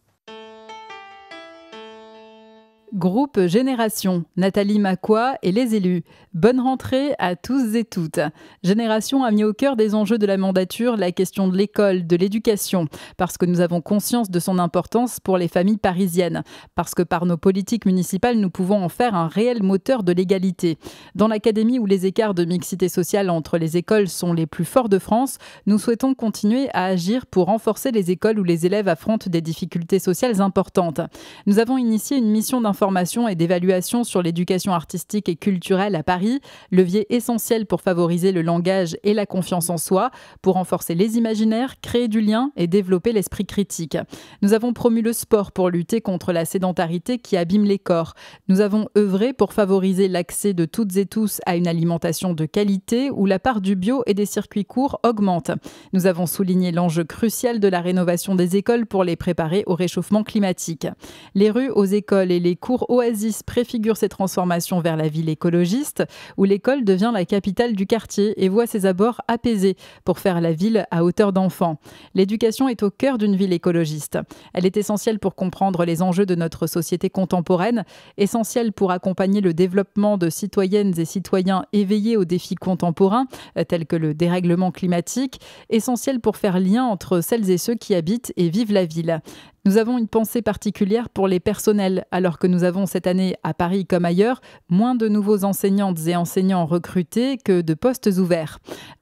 Groupe Génération, Nathalie Macois et les élus. Bonne rentrée à tous et toutes. Génération a mis au cœur des enjeux de la mandature la question de l'école, de l'éducation, parce que nous avons conscience de son importance pour les familles parisiennes, parce que par nos politiques municipales, nous pouvons en faire un réel moteur de l'égalité. Dans l'académie où les écarts de mixité sociale entre les écoles sont les plus forts de France, nous souhaitons continuer à agir pour renforcer les écoles où les élèves affrontent des difficultés sociales importantes. Nous avons initié une mission d'information et d'évaluation sur l'éducation artistique et culturelle à Paris, levier essentiel pour favoriser le langage et la confiance en soi, pour renforcer les imaginaires, créer du lien et développer l'esprit critique. Nous avons promu le sport pour lutter contre la sédentarité qui abîme les corps. Nous avons œuvré pour favoriser l'accès de toutes et tous à une alimentation de qualité où la part du bio et des circuits courts augmente. Nous avons souligné l'enjeu crucial de la rénovation des écoles pour les préparer au réchauffement climatique. Les rues aux écoles et les cours Oasis préfigurent ces transformations vers la ville écologiste, où l'école devient la capitale du quartier et voit ses abords apaisés pour faire la ville à hauteur d'enfant. L'éducation est au cœur d'une ville écologiste. Elle est essentielle pour comprendre les enjeux de notre société contemporaine, essentielle pour accompagner le développement de citoyennes et citoyens éveillés aux défis contemporains, tels que le dérèglement climatique, essentielle pour faire lien entre celles et ceux qui habitent et vivent la ville. Nous avons une pensée particulière pour les personnels, alors que nous avons cette année, à Paris comme ailleurs, moins de nouveaux enseignantes et enseignants recrutés que de postes ouverts.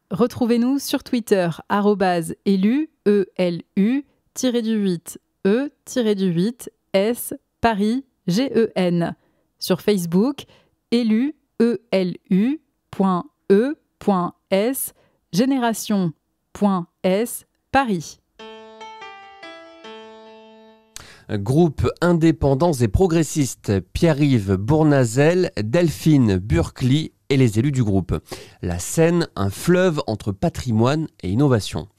Retrouvez-nous sur Twitter, @élu, ELU-8, E-8, Paris, GEN. Sur Facebook, élu, ELU.E.S, génération.S, Paris. Groupe indépendants et progressistes, Pierre-Yves Bournazel, Delphine Burkli et les élus du groupe. La Seine, un fleuve entre patrimoine et innovation.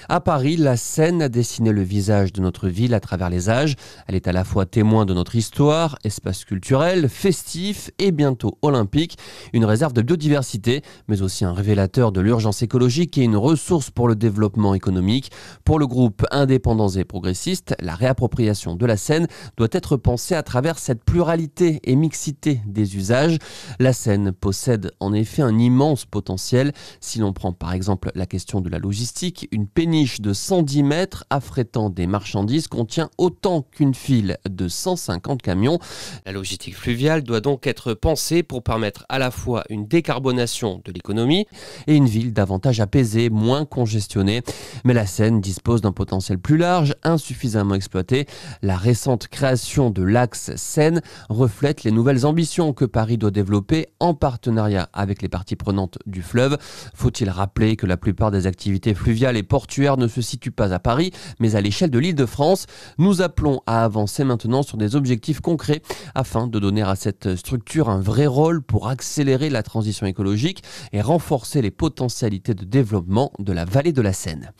À Paris, la Seine a dessiné le visage de notre ville à travers les âges. Elle est à la fois témoin de notre histoire, espace culturel, festif et bientôt olympique, une réserve de biodiversité, mais aussi un révélateur de l'urgence écologique et une ressource pour le développement économique. Pour le groupe indépendants et progressistes, la réappropriation de la Seine doit être pensée à travers cette pluralité et mixité des usages. La Seine possède en effet un immense potentiel. Si l'on prend par exemple la question de la logistique, une péniche de 110 mètres affrétant des marchandises contient autant qu'une file de 150 camions. La logistique fluviale doit donc être pensée pour permettre à la fois une décarbonation de l'économie et une ville davantage apaisée, moins congestionnée. Mais la Seine dispose d'un potentiel plus large, insuffisamment exploité. La récente création de l'axe Seine reflète les nouvelles ambitions que Paris doit développer en partenariat avec les parties prenantes du fleuve. Faut-il rappeler que la plupart des activités fluviales et portuaires ne se situe pas à Paris, mais à l'échelle de l'Île-de-France. Nous appelons à avancer maintenant sur des objectifs concrets afin de donner à cette structure un vrai rôle pour accélérer la transition écologique et renforcer les potentialités de développement de la vallée de la Seine.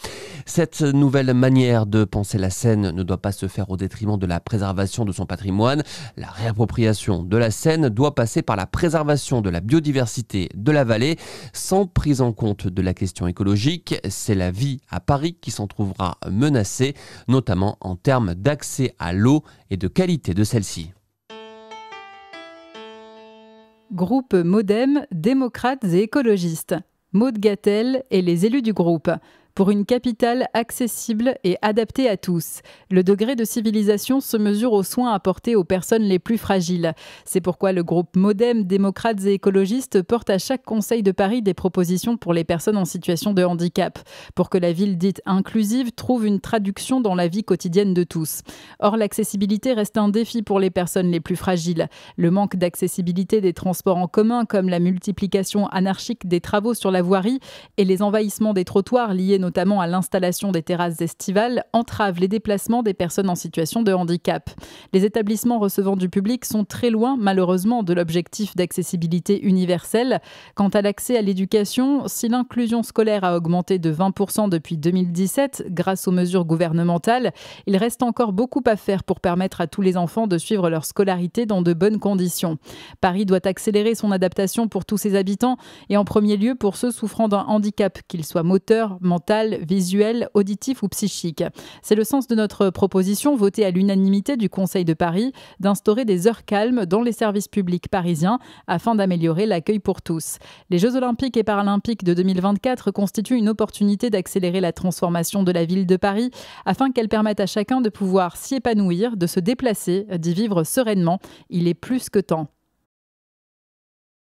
Cette nouvelle manière de penser la Seine ne doit pas se faire au détriment de la préservation de son patrimoine. La réappropriation de la Seine doit passer par la préservation de la biodiversité de la vallée sans prise en compte de la question écologique. C'est la vie à Paris qui s'en trouvera menacée, notamment en termes d'accès à l'eau et de qualité de celle-ci. Groupe Modem, démocrates et écologistes. Maude Gattel et les élus du groupe. Pour une capitale accessible et adaptée à tous. Le degré de civilisation se mesure aux soins apportés aux personnes les plus fragiles. C'est pourquoi le groupe Modem, démocrates et écologistes porte à chaque conseil de Paris des propositions pour les personnes en situation de handicap, pour que la ville dite inclusive trouve une traduction dans la vie quotidienne de tous. Or, l'accessibilité reste un défi pour les personnes les plus fragiles. Le manque d'accessibilité des transports en commun, comme la multiplication anarchique des travaux sur la voirie et les envahissements des trottoirs liés notamment à l'installation des terrasses estivales, entravent les déplacements des personnes en situation de handicap. Les établissements recevant du public sont très loin, malheureusement, de l'objectif d'accessibilité universelle. Quant à l'accès à l'éducation, si l'inclusion scolaire a augmenté de 20% depuis 2017 grâce aux mesures gouvernementales, il reste encore beaucoup à faire pour permettre à tous les enfants de suivre leur scolarité dans de bonnes conditions. Paris doit accélérer son adaptation pour tous ses habitants et en premier lieu pour ceux souffrant d'un handicap, qu'il soit moteur, mental mental, visuel, auditif ou psychique. C'est le sens de notre proposition, votée à l'unanimité du Conseil de Paris, d'instaurer des heures calmes dans les services publics parisiens afin d'améliorer l'accueil pour tous. Les Jeux Olympiques et Paralympiques de 2024 constituent une opportunité d'accélérer la transformation de la ville de Paris afin qu'elle permette à chacun de pouvoir s'y épanouir, de se déplacer, d'y vivre sereinement. Il est plus que temps.